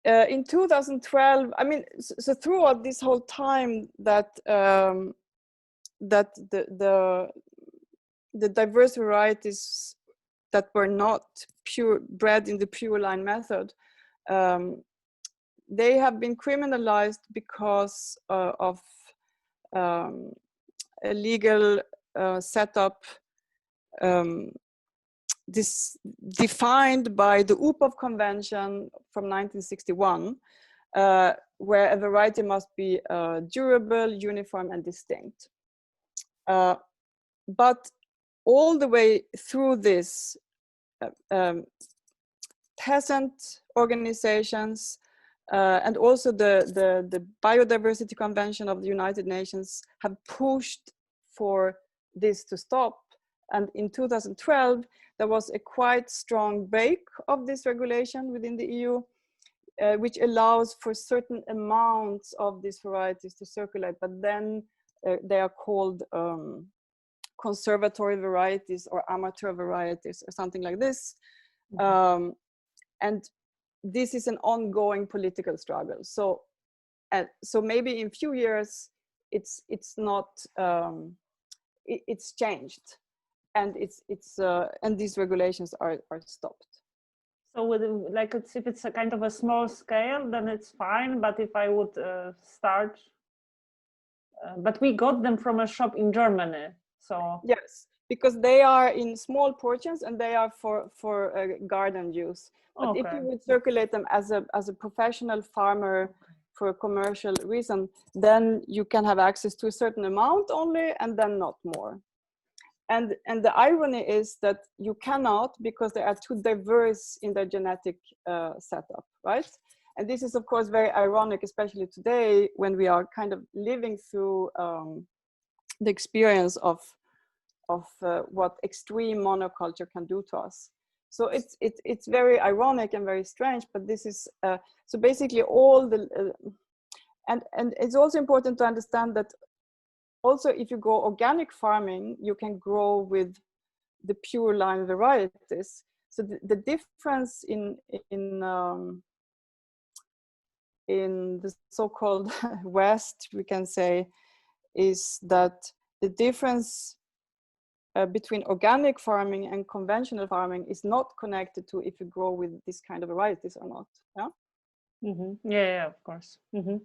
2012, I mean, so throughout this whole time that that the diverse varieties that were not bred in the pure line method, they have been criminalized because of a legal setup this defined by the UPOV Convention from 1961, where a variety must be durable, uniform, and distinct. But all the way through this, peasant organizations and also the Biodiversity Convention of the United Nations have pushed for this to stop. And in 2012, there was a quite strong break of this regulation within the EU, which allows for certain amounts of these varieties to circulate, but then they are called conservatory varieties or amateur varieties or something like this. And this is an ongoing political struggle. So maybe in few years, it's not, it's changed. And and these regulations are stopped. So if it's a kind of a small scale, then it's fine. But if I would start, but we got them from a shop in Germany. So yes, because they are in small portions and they are for garden use. But if you would circulate them as a professional farmer for a commercial reason, then you can have access to a certain amount only, and then not more. And the irony is that you cannot, because they are too diverse in their genetic setup, right? And this is, of course, very ironic, especially today when we are kind of living through the experience of what extreme monoculture can do to us. So it's very ironic and very strange, but this is, so basically all the, and it's also important to understand that also, if you go organic farming, you can grow with the pure line varieties. So the difference in the so-called West, we can say, is that the difference between organic farming and conventional farming is not connected to if you grow with this kind of varieties or not. Yeah. Mm-hmm. Yeah, of course. Mm-hmm.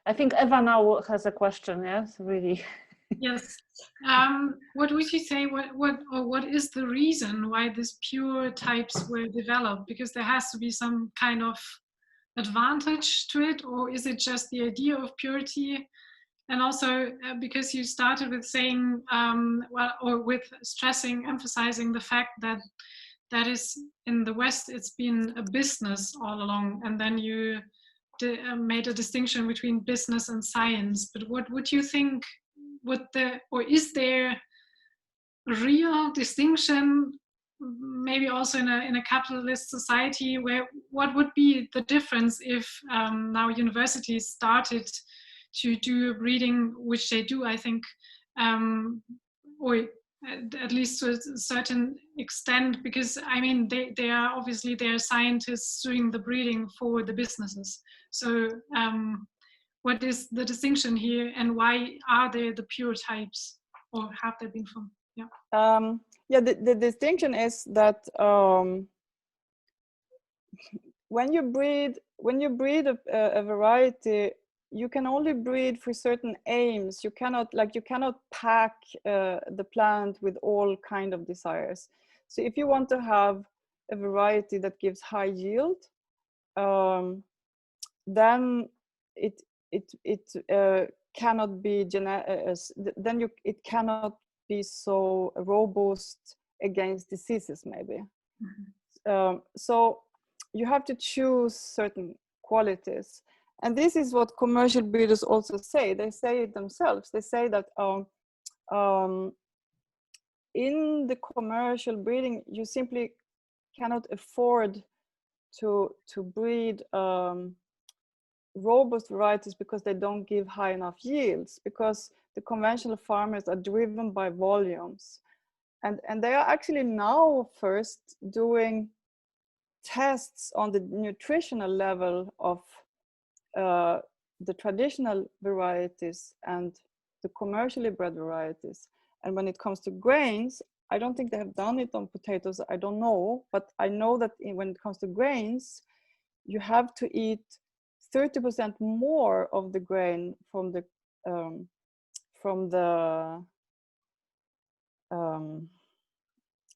I think Eva now has a question. Yes, really. Yes. What would you say? What is the reason why these pure types were developed? Because there has to be some kind of advantage to it, or is it just the idea of purity? And also because you started with saying, or with emphasizing the fact that is in the West, it's been a business all along, and then you made a distinction between business and science. But what would you think? Is there a real distinction, maybe also in a capitalist society, where what would be the difference if now universities started to do breeding, which they do, I think, or at least to a certain extent, because I mean they are obviously scientists doing the breeding for the businesses. So what is the distinction here, and why are there the pure types, or have they been formed? Yeah. Yeah, the distinction is that when you breed when you breed a variety, you can only breed for certain aims. You cannot pack the plant with all kind of desires. So if you want to have a variety that gives high yield, then it cannot be it cannot be so robust against diseases, maybe. So you have to choose certain qualities, and this is what commercial breeders also say. They say it themselves. They say that in the commercial breeding, you simply cannot afford to breed robust varieties because they don't give high enough yields, because the conventional farmers are driven by volumes, and they are actually now first doing tests on the nutritional level of the traditional varieties and the commercially bred varieties. And when it comes to grains, I don't think they have done it on potatoes, I don't know, but I know that when it comes to grains, you have to eat 30% more of the grain from the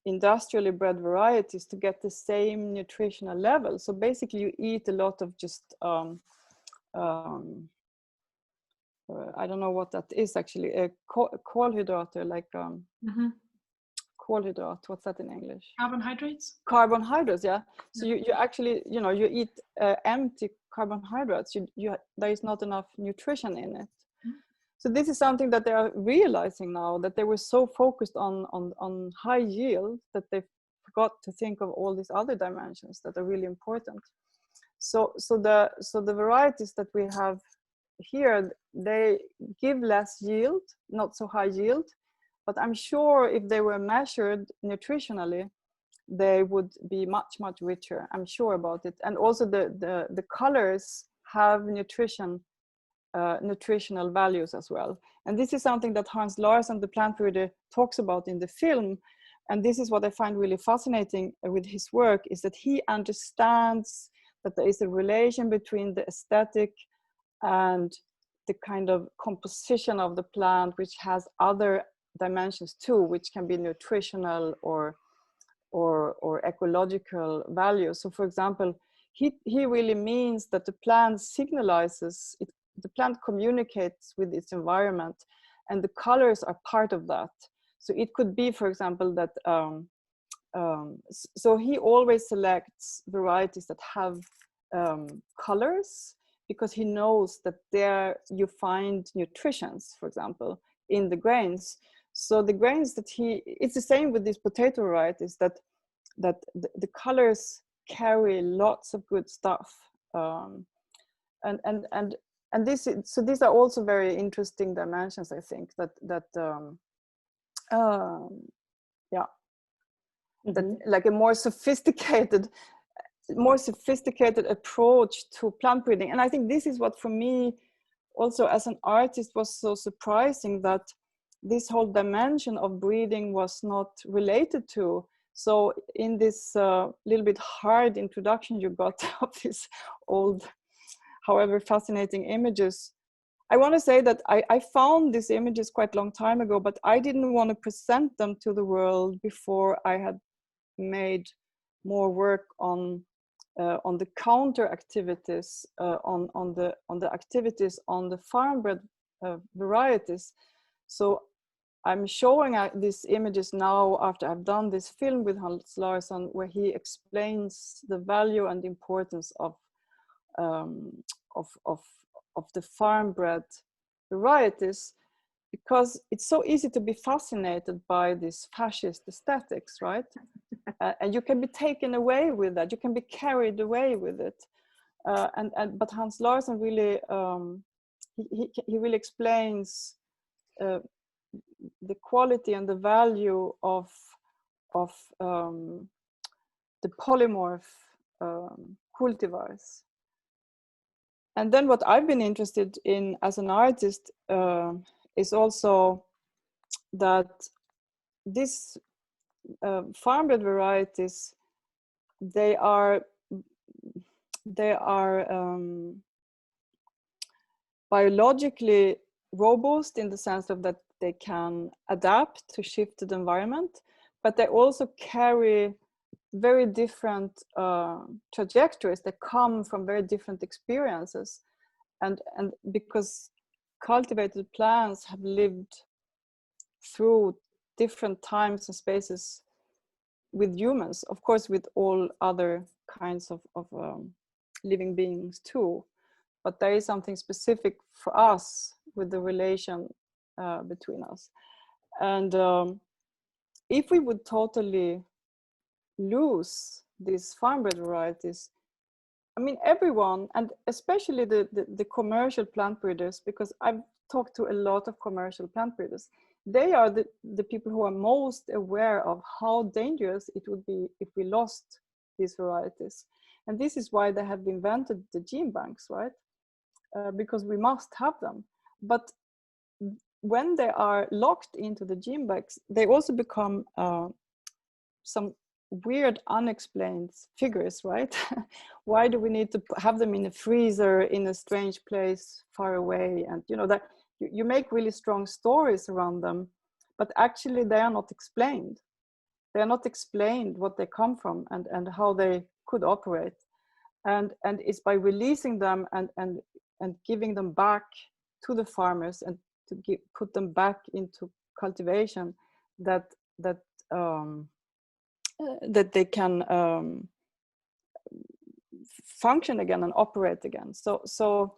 industrially bred varieties to get the same nutritional level. So basically you eat a lot of just I don't know what that is actually, a kolhydrate, like kolhydrat, what's that in English? Carbohydrates. Carbohydrates, yeah. So you actually, you eat empty carbohydrates. There is not enough nutrition in it. So this is something that they are realizing now, that they were so focused on high yield that they forgot to think of all these other dimensions that are really important. So the varieties that we have here, they give less yield, not so high yield, but I'm sure if they were measured nutritionally, they would be much, much richer. I'm sure about it. And also the colors have nutritional values as well. And this is something that Hans Larsson, the plant breeder, talks about in the film. And this is what I find really fascinating with his work, is that he understands that there is a relation between the aesthetic and the kind of composition of the plant, which has other dimensions too, which can be nutritional or ecological values. So for example, he really means that the plant signalizes, the plant communicates with its environment, and the colors are part of that. So it could be, for example, that so he always selects varieties that have colors, because he knows that there you find nutrients, for example, in the grains. So the grains that it's the same with these potato varieties, that the colors carry lots of good stuff. And this is, so these are also very interesting dimensions, I think, that like a more sophisticated approach to plant breeding. And I think this is what, for me, also as an artist, was so surprising, that this whole dimension of breeding was not related to. So in this little bit hard introduction you got of these old, however fascinating images, I want to say that I found these images quite a long time ago, but I didn't want to present them to the world before I had made more work on the counter activities, on the activities on the farm-bred varieties. So I'm showing these images now after I've done this film with Hans Larsson, where he explains the value and importance of the farm-bred varieties, because it's so easy to be fascinated by this fascist aesthetics, right? And you can be taken away with that. You can be carried away with it. But Hans Larsson really, he really explains the quality and the value of the polymorph cultivars. And then what I've been interested in as an artist is also that these farm-bred varieties, they are they are biologically robust in the sense of that they can adapt to shifted environment, but they also carry very different trajectories that come from very different experiences. And because cultivated plants have lived through different times and spaces with humans, of course with all other kinds of living beings too, but there is something specific for us with the relation between us. And if we would totally lose these farm-bred varieties, I mean, everyone, and especially the commercial plant breeders, because I've talked to a lot of commercial plant breeders, they are the people who are most aware of how dangerous it would be if we lost these varieties. And this is why they have invented the gene banks, right? Because we must have them. But when they are locked into the gene banks, they also become some weird unexplained figures, right? Why do we need to have them in a freezer in a strange place far away? And you know that you make really strong stories around them, but actually they are not explained. They are not explained what they come from and how they could operate. And it's by releasing them and giving them back to the farmers and to put them back into cultivation that they can function again and operate again. So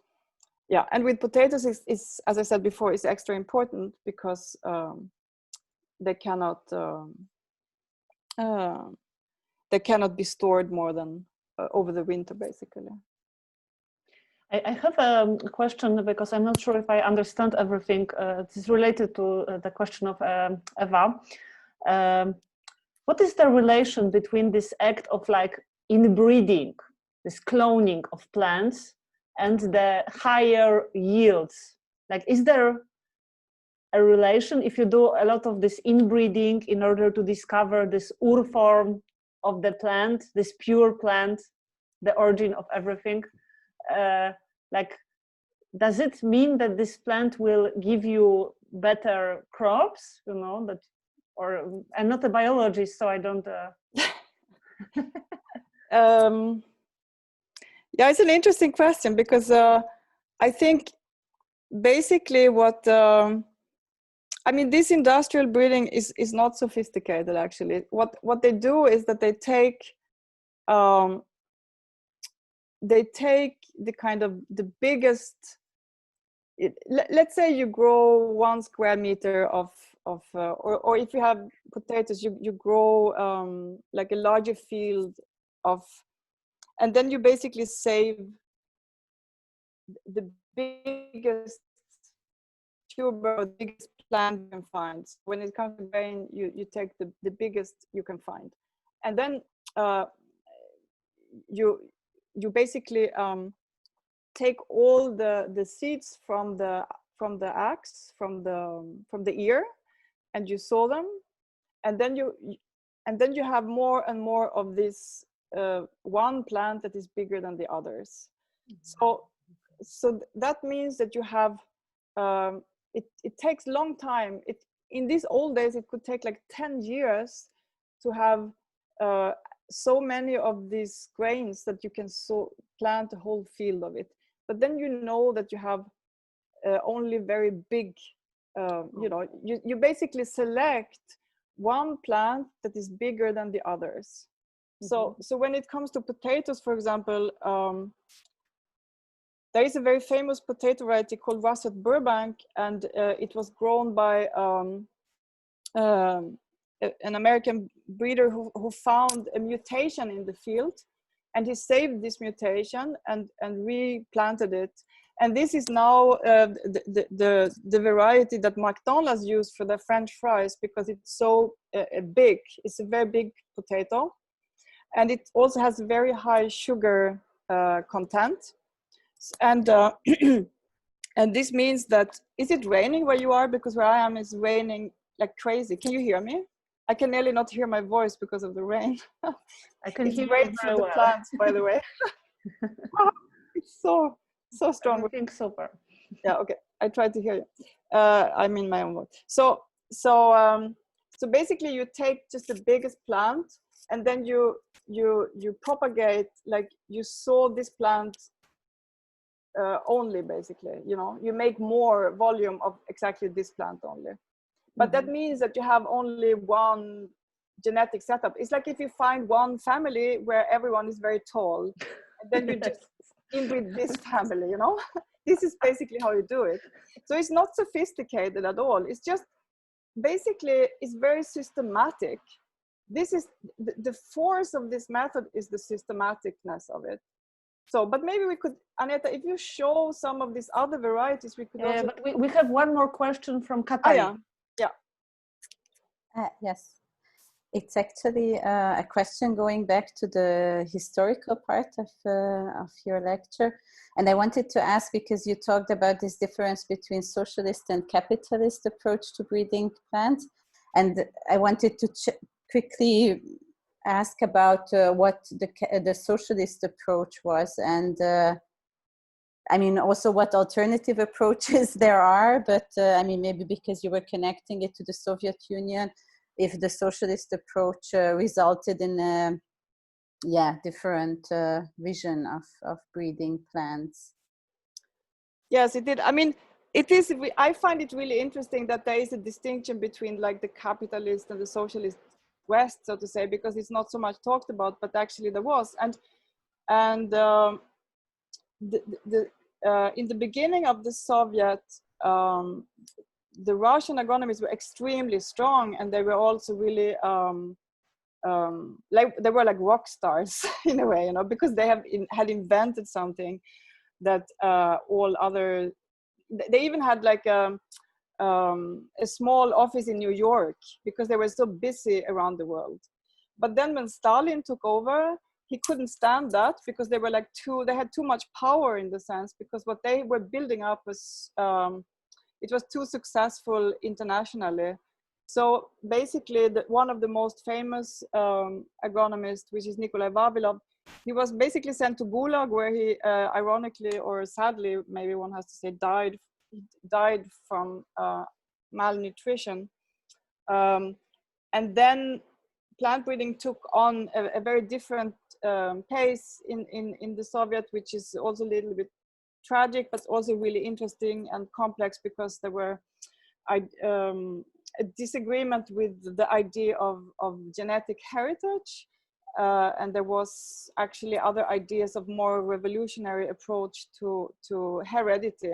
yeah, and with potatoes is as I said before, is extra important because they cannot be stored more than over the winter, basically. I have a question because I'm not sure if I understand everything. This is related to the question of Eva. What is the relation between this act of like inbreeding, this cloning of plants, and the higher yields? Like, is there a relation if you do a lot of this inbreeding in order to discover this urform of the plant, this pure plant, the origin of everything? Like, does it mean that this plant will give you better crops? You know that. Or I'm not a biologist, so I don't. Yeah, it's an interesting question because I think basically what I mean, this industrial breeding is not sophisticated. Actually, what they do is that they take the kind of the biggest. Let's say you grow 1 square meter of or if you have potatoes, you grow like a larger field of, and then you basically save the biggest tuber or the biggest plant you can find. So when it comes to grain, you take the biggest you can find, and then you basically take all the seeds from the axe, from the ear, and you sow them, and then you have more and more of this one plant that is bigger than the others. So that means that you have it takes a long time. In these old days it could take like 10 years to have so many of these grains that you can plant a whole field of it. But then you know that you have only very big, you know, you basically select one plant that is bigger than the others. So when it comes to potatoes, for example, there is a very famous potato variety called Russet Burbank, and it was grown by an American breeder who found a mutation in the field, and he saved this mutation and replanted it. And this is now the variety that McDonald's used for their French fries because it's so big. It's a very big potato, and it also has very high sugar content. And and this means that, is it raining where you are? Because where I am is raining like crazy. Can you hear me? I can nearly not hear my voice because of the rain. I can hear great you for very the well. plants, by the way. It's so strong. Everything super. Yeah, okay. I tried to hear you. I mean my own word. So basically you take just the biggest plant and then you propagate, like you sow this plant only, basically, you know, you make more volume of exactly this plant only. But that means that you have only one genetic setup. It's like if you find one family where everyone is very tall, and then you just inbreed this family, you know? This is basically how you do it. So it's not sophisticated at all. It's just basically, it's very systematic. This is the force of this method is the systematicness of it. So, but maybe we could, Aneta, if you show some of these other varieties, we could also. But we have one more question from Katarina. Yes, it's actually a question going back to the historical part of your lecture. And I wanted to ask, because you talked about this difference between socialist and capitalist approach to breeding plants. And I wanted to quickly ask about what the socialist approach was, and I mean also what alternative approaches there are, but I mean maybe because you were connecting it to the Soviet Union, if the socialist approach resulted in a different vision of breeding plants. Yes, it did. I mean, it is. I find it really interesting that there is a distinction between like the capitalist and the socialist West, so to say, because it's not so much talked about, but actually there was. And in the beginning of the Soviet, the Russian agronomists were extremely strong, and they were also really like they were like rock stars in a way, you know, because they had invented something that all other. They even had like a small office in New York because they were so busy around the world. But then when Stalin took over, he couldn't stand that because they were like they had too much power in the sense, because what they were building up was, it was too successful internationally. So basically one of the most famous agronomists, which is Nicola Vavilov, he was basically sent to Gulag, where he ironically, or sadly, maybe one has to say, died from malnutrition. And then plant breeding took on a very different pace in the Soviet, which is also a little bit tragic, but also really interesting and complex, because there were a disagreement with the idea of genetic heritage. And there was actually other ideas of more revolutionary approach to heredity.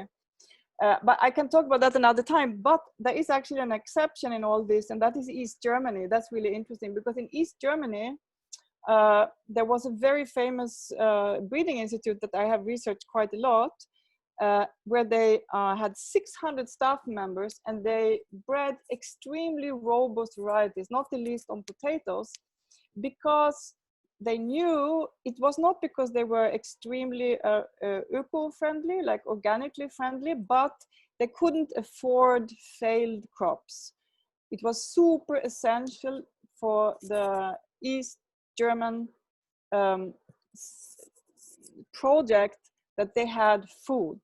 But I can talk about that another time. But there is actually an exception in all this, and that is East Germany. That's really interesting, because in East Germany, there was a very famous breeding institute that I have researched quite a lot, where they had 600 staff members, and they bred extremely robust varieties, not the least on potatoes, because they knew it was not because they were extremely eco-friendly, like organically friendly, but they couldn't afford failed crops. It was super essential for the East German project that they had food.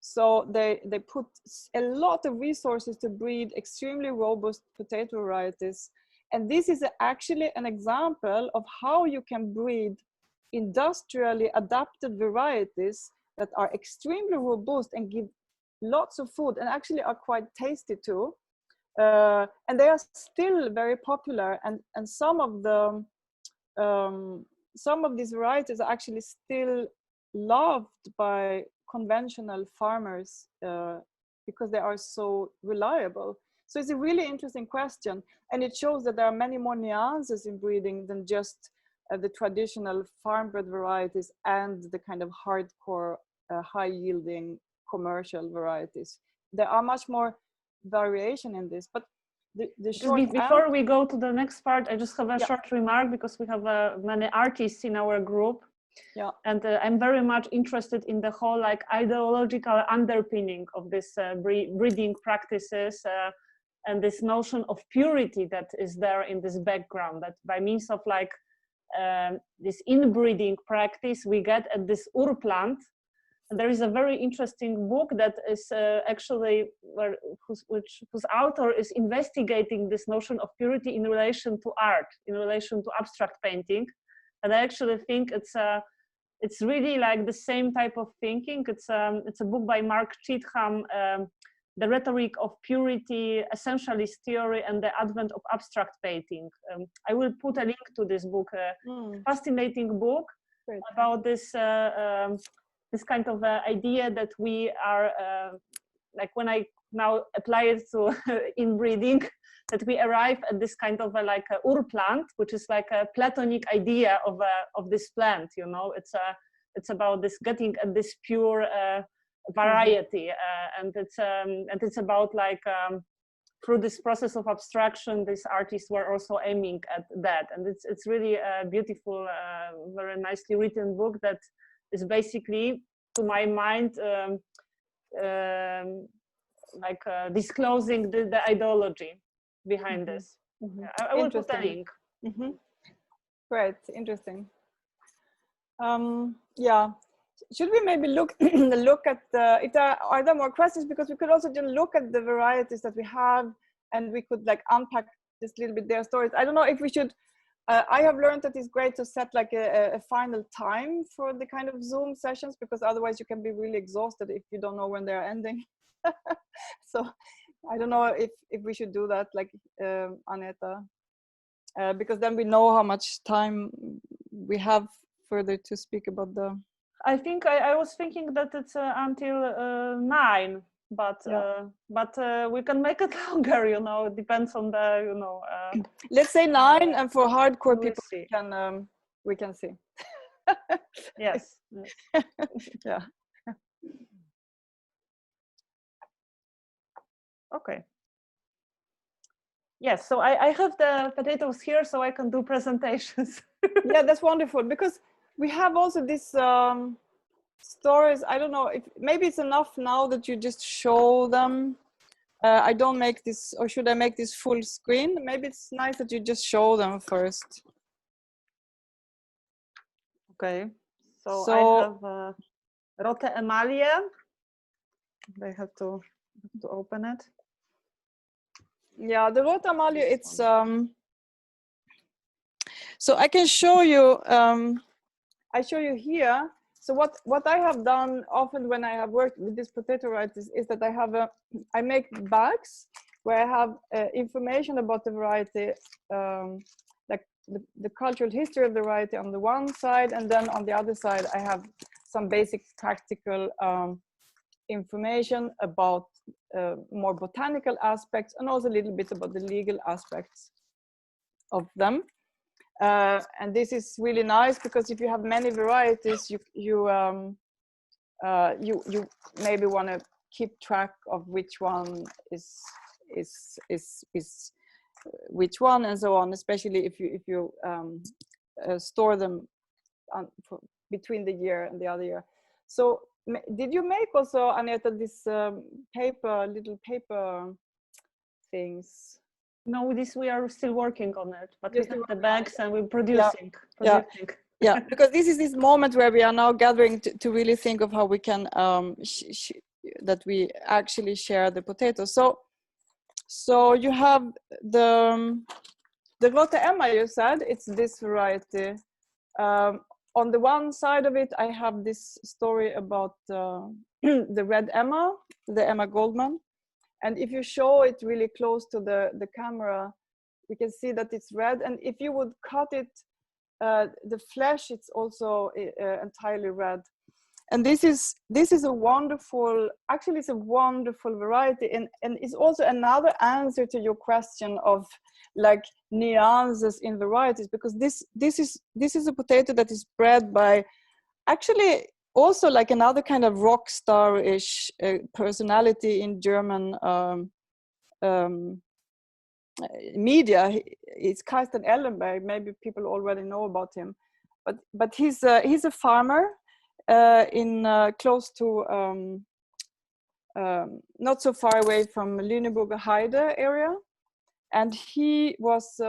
So they put a lot of resources to breed extremely robust potato varieties. And this is actually an example of how you can breed industrially adapted varieties that are extremely robust and give lots of food, and actually are quite tasty too. And they are still very popular, and some of these varieties are actually still loved by conventional farmers because they are so reliable. So it's a really interesting question, and it shows that there are many more nuances in breeding than just the traditional farm-bred varieties and the kind of hardcore, high-yielding commercial varieties. There are much more variation in this, but the short before we go to the next part, I just have a short remark, because we have many artists in our group. Yeah. And I'm very much interested in the whole like ideological underpinning of this breeding practices and this notion of purity that is there in this background, that by means of like this inbreeding practice we get at this urplant. And there is a very interesting book that is actually whose author is investigating this notion of purity in relation to art, in relation to abstract painting. And I actually think it's really like the same type of thinking. It's a book by Mark Cheatham, The Rhetoric of Purity, Essentialist Theory and the Advent of Abstract Painting. I will put a link to this book, fascinating book. Great. About this this kind of idea that we are, like when I now apply it to inbreeding, that we arrive at this kind of like a urplant, which is like a Platonic idea of this plant. You know, it's about this getting at this pure variety, and it's about like through this process of abstraction, these artists were also aiming at that, and it's really a beautiful, very nicely written book that is basically, to my mind, like disclosing the ideology behind this. Yeah, I will put a link. Great, interesting. Yeah, should we maybe look at if there are there more questions, because we could also just look at the varieties that we have, and we could like unpack just a little bit their stories. I don't know if we should. I have learned that it's great to set like a final time for the kind of Zoom sessions, because otherwise you can be really exhausted if you don't know when they're ending. So I don't know if we should do that, like Aneta, because then we know how much time we have further to speak about the. I think I was thinking that it's until 9. But we can make it longer, you know. It depends on the, you know. Let's say 9, and for hardcore people, we can see. Yes. Yeah. Okay. Yes. So I have the potatoes here, so I can do presentations. Yeah, that's wonderful, because we have also this. Stories. I don't know if maybe it's enough now that you just show them. I don't make this, or should I make this full screen? Maybe it's nice that you just show them first. Okay. So I have Rote Emmalie. They have to open it. Yeah, the Rote Emmalie. It's so I can show you. I show you here. So what I have done often when I have worked with this potato varieties is that I make bags where I have information about the variety, like the cultural history of the variety on the one side, and then on the other side I have some basic practical information about more botanical aspects, and also a little bit about the legal aspects of them. And this is really nice, because if you have many varieties, you maybe want to keep track of which one is which one, and so on. Especially if you store them between the year and the other year. So did you make also, Aneta, this little paper things? No, we are still working on it, but we have the bags and we're producing. Yeah, because this is this moment where we are now gathering to really think of how we can that we actually share the potatoes. So you have the Rote Emma, you said it's this variety. On the one side of it, I have this story about the red Emma, the Emma Goldman. And if you show it really close to the camera, we can see that it's red. And if you would cut it, the flesh, it's also entirely red. And this is a wonderful, actually it's a wonderful variety. And it's also another answer to your question of like nuances in varieties, because this is a potato that is bred by actually also like another kind of rock star-ish personality in German media. It's Karsten Ellenberg. Maybe people already know about him, but he's a farmer in close to not so far away from Lüneburger Heide area, and he was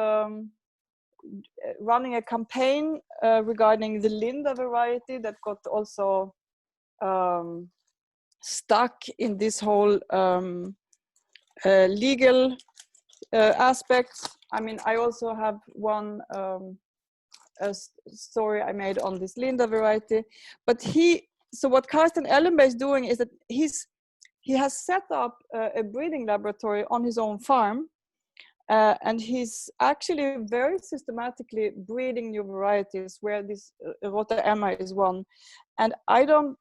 running a campaign regarding the Linda variety that got also stuck in this whole legal aspects. I mean, I also have one a story I made on this Linda variety, but so what Karsten Ellenberg is doing is that he has set up a breeding laboratory on his own farm, and he's actually very systematically breeding new varieties, where this Rote Emmalie is one. And I don't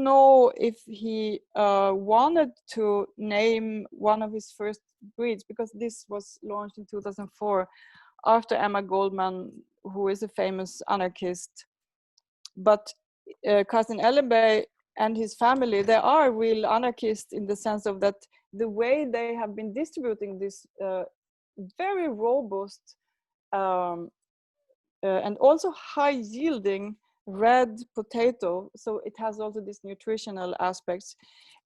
know if he wanted to name one of his first breeds, because this was launched in 2004 after Emma Goldman, who is a famous anarchist. But Karsten Ellenberg and his family, they are real anarchists in the sense of that the way they have been distributing this very robust and also high yielding red potato, so it has also these nutritional aspects,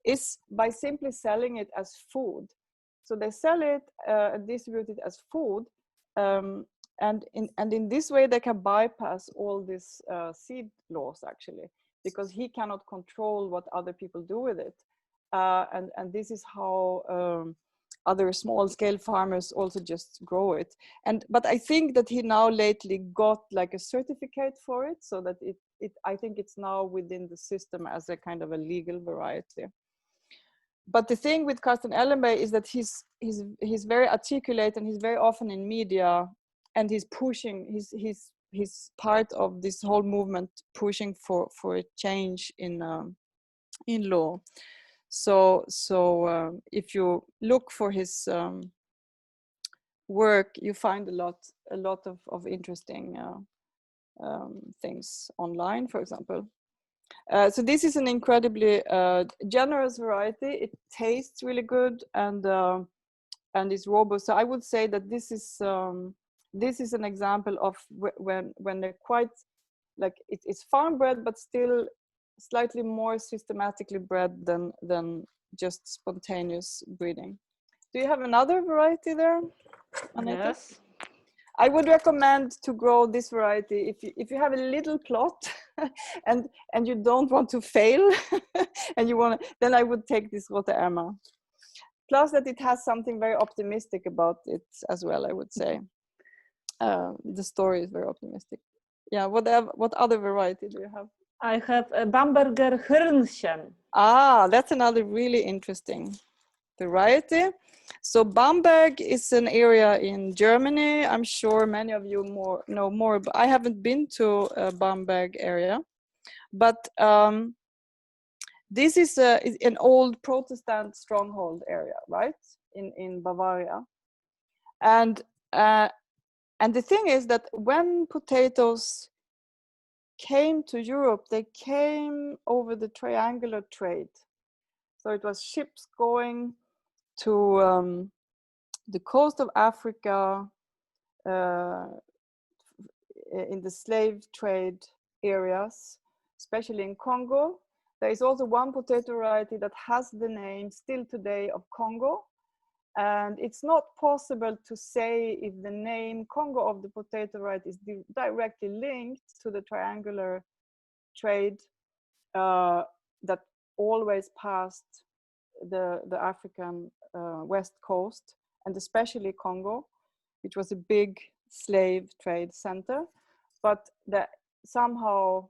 is by simply selling it as food. So they sell it and distribute it as food, and in this way they can bypass all these seed laws, actually, because he cannot control what other people do with it, and this is how other small-scale farmers also just grow it. But I think that he now lately got like a certificate for it, so that I think it's now within the system as a kind of a legal variety. But the thing with Karsten Ellenberg is that he's very articulate, and he's very often in media, and he's pushing, he's part of this whole movement pushing for a change in law. So if you look for his work, you find a lot of interesting things online, for example. So this is an incredibly generous variety. It tastes really good, and it's robust. So I would say that this is an example of when they're quite like it's farm bred, but still slightly more systematically bred than just spontaneous breeding. Do you have another variety there, Aneta? Yes. I would recommend to grow this variety if you have a little plot and you don't want to fail and you want to, then I would take this Rote Emmalie. Plus that it has something very optimistic about it as well, I would say. The story is very optimistic. Yeah, what other variety do you have? I have a Bamberger Hörnchen. Ah, that's another really interesting variety. So Bamberg is an area in Germany. I'm sure many of you know more, but I haven't been to Bamberg area. But this is an old Protestant stronghold area, right, in Bavaria. And the thing is that when potatoes came to Europe, they came over the triangular trade. So it was ships going to the coast of Africa, in the slave trade areas, especially in Congo. There is also one potato variety that has the name still today of Congo. And it's not possible to say if the name Congo of the potato variety is directly linked to the triangular trade that always passed the African west coast, and especially Congo, which was a big slave trade center. But somehow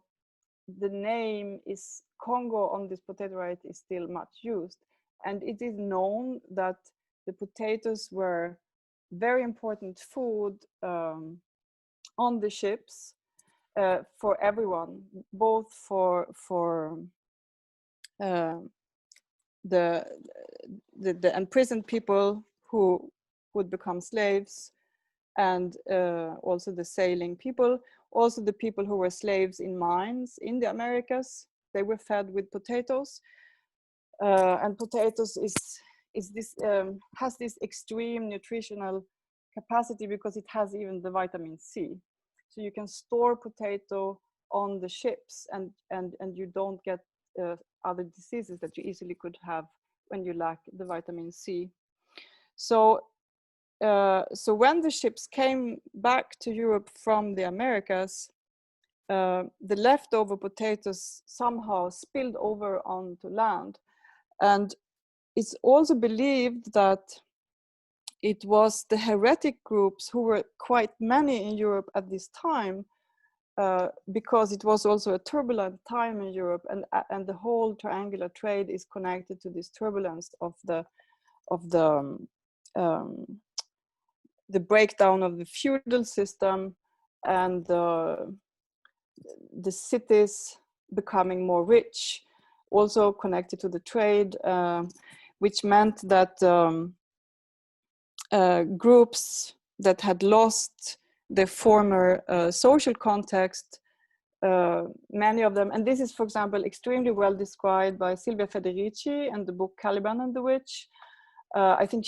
the name is Congo on this potato variety is still much used. And it is known that the potatoes were very important food on the ships for everyone, both for the imprisoned people who would become slaves, and also the sailing people, also the people who were slaves in mines in the Americas. They were fed with potatoes, and potatoes has this extreme nutritional capacity because it has even the vitamin C. So you can store potato on the ships, and you don't get other diseases that you easily could have when you lack the vitamin C. So so when the ships came back to Europe from the Americas, the leftover potatoes somehow spilled over onto land. And it's also believed that it was the heretic groups, who were quite many in Europe at this time, because it was also a turbulent time in Europe, and the whole triangular trade is connected to this turbulence of the breakdown of the feudal system and the cities becoming more rich, also connected to the trade, which meant that groups that had lost their former social context, many of them, and this is, for example, extremely well described by Silvia Federici in the book Caliban and the Witch. I think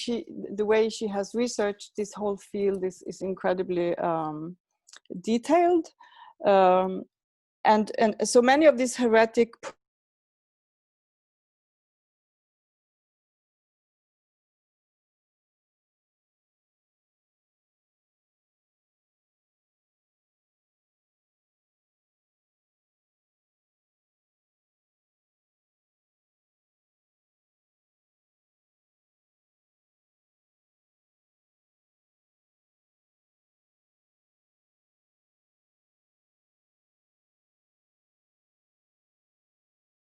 the way she has researched this whole field is incredibly detailed. And so many of these heretic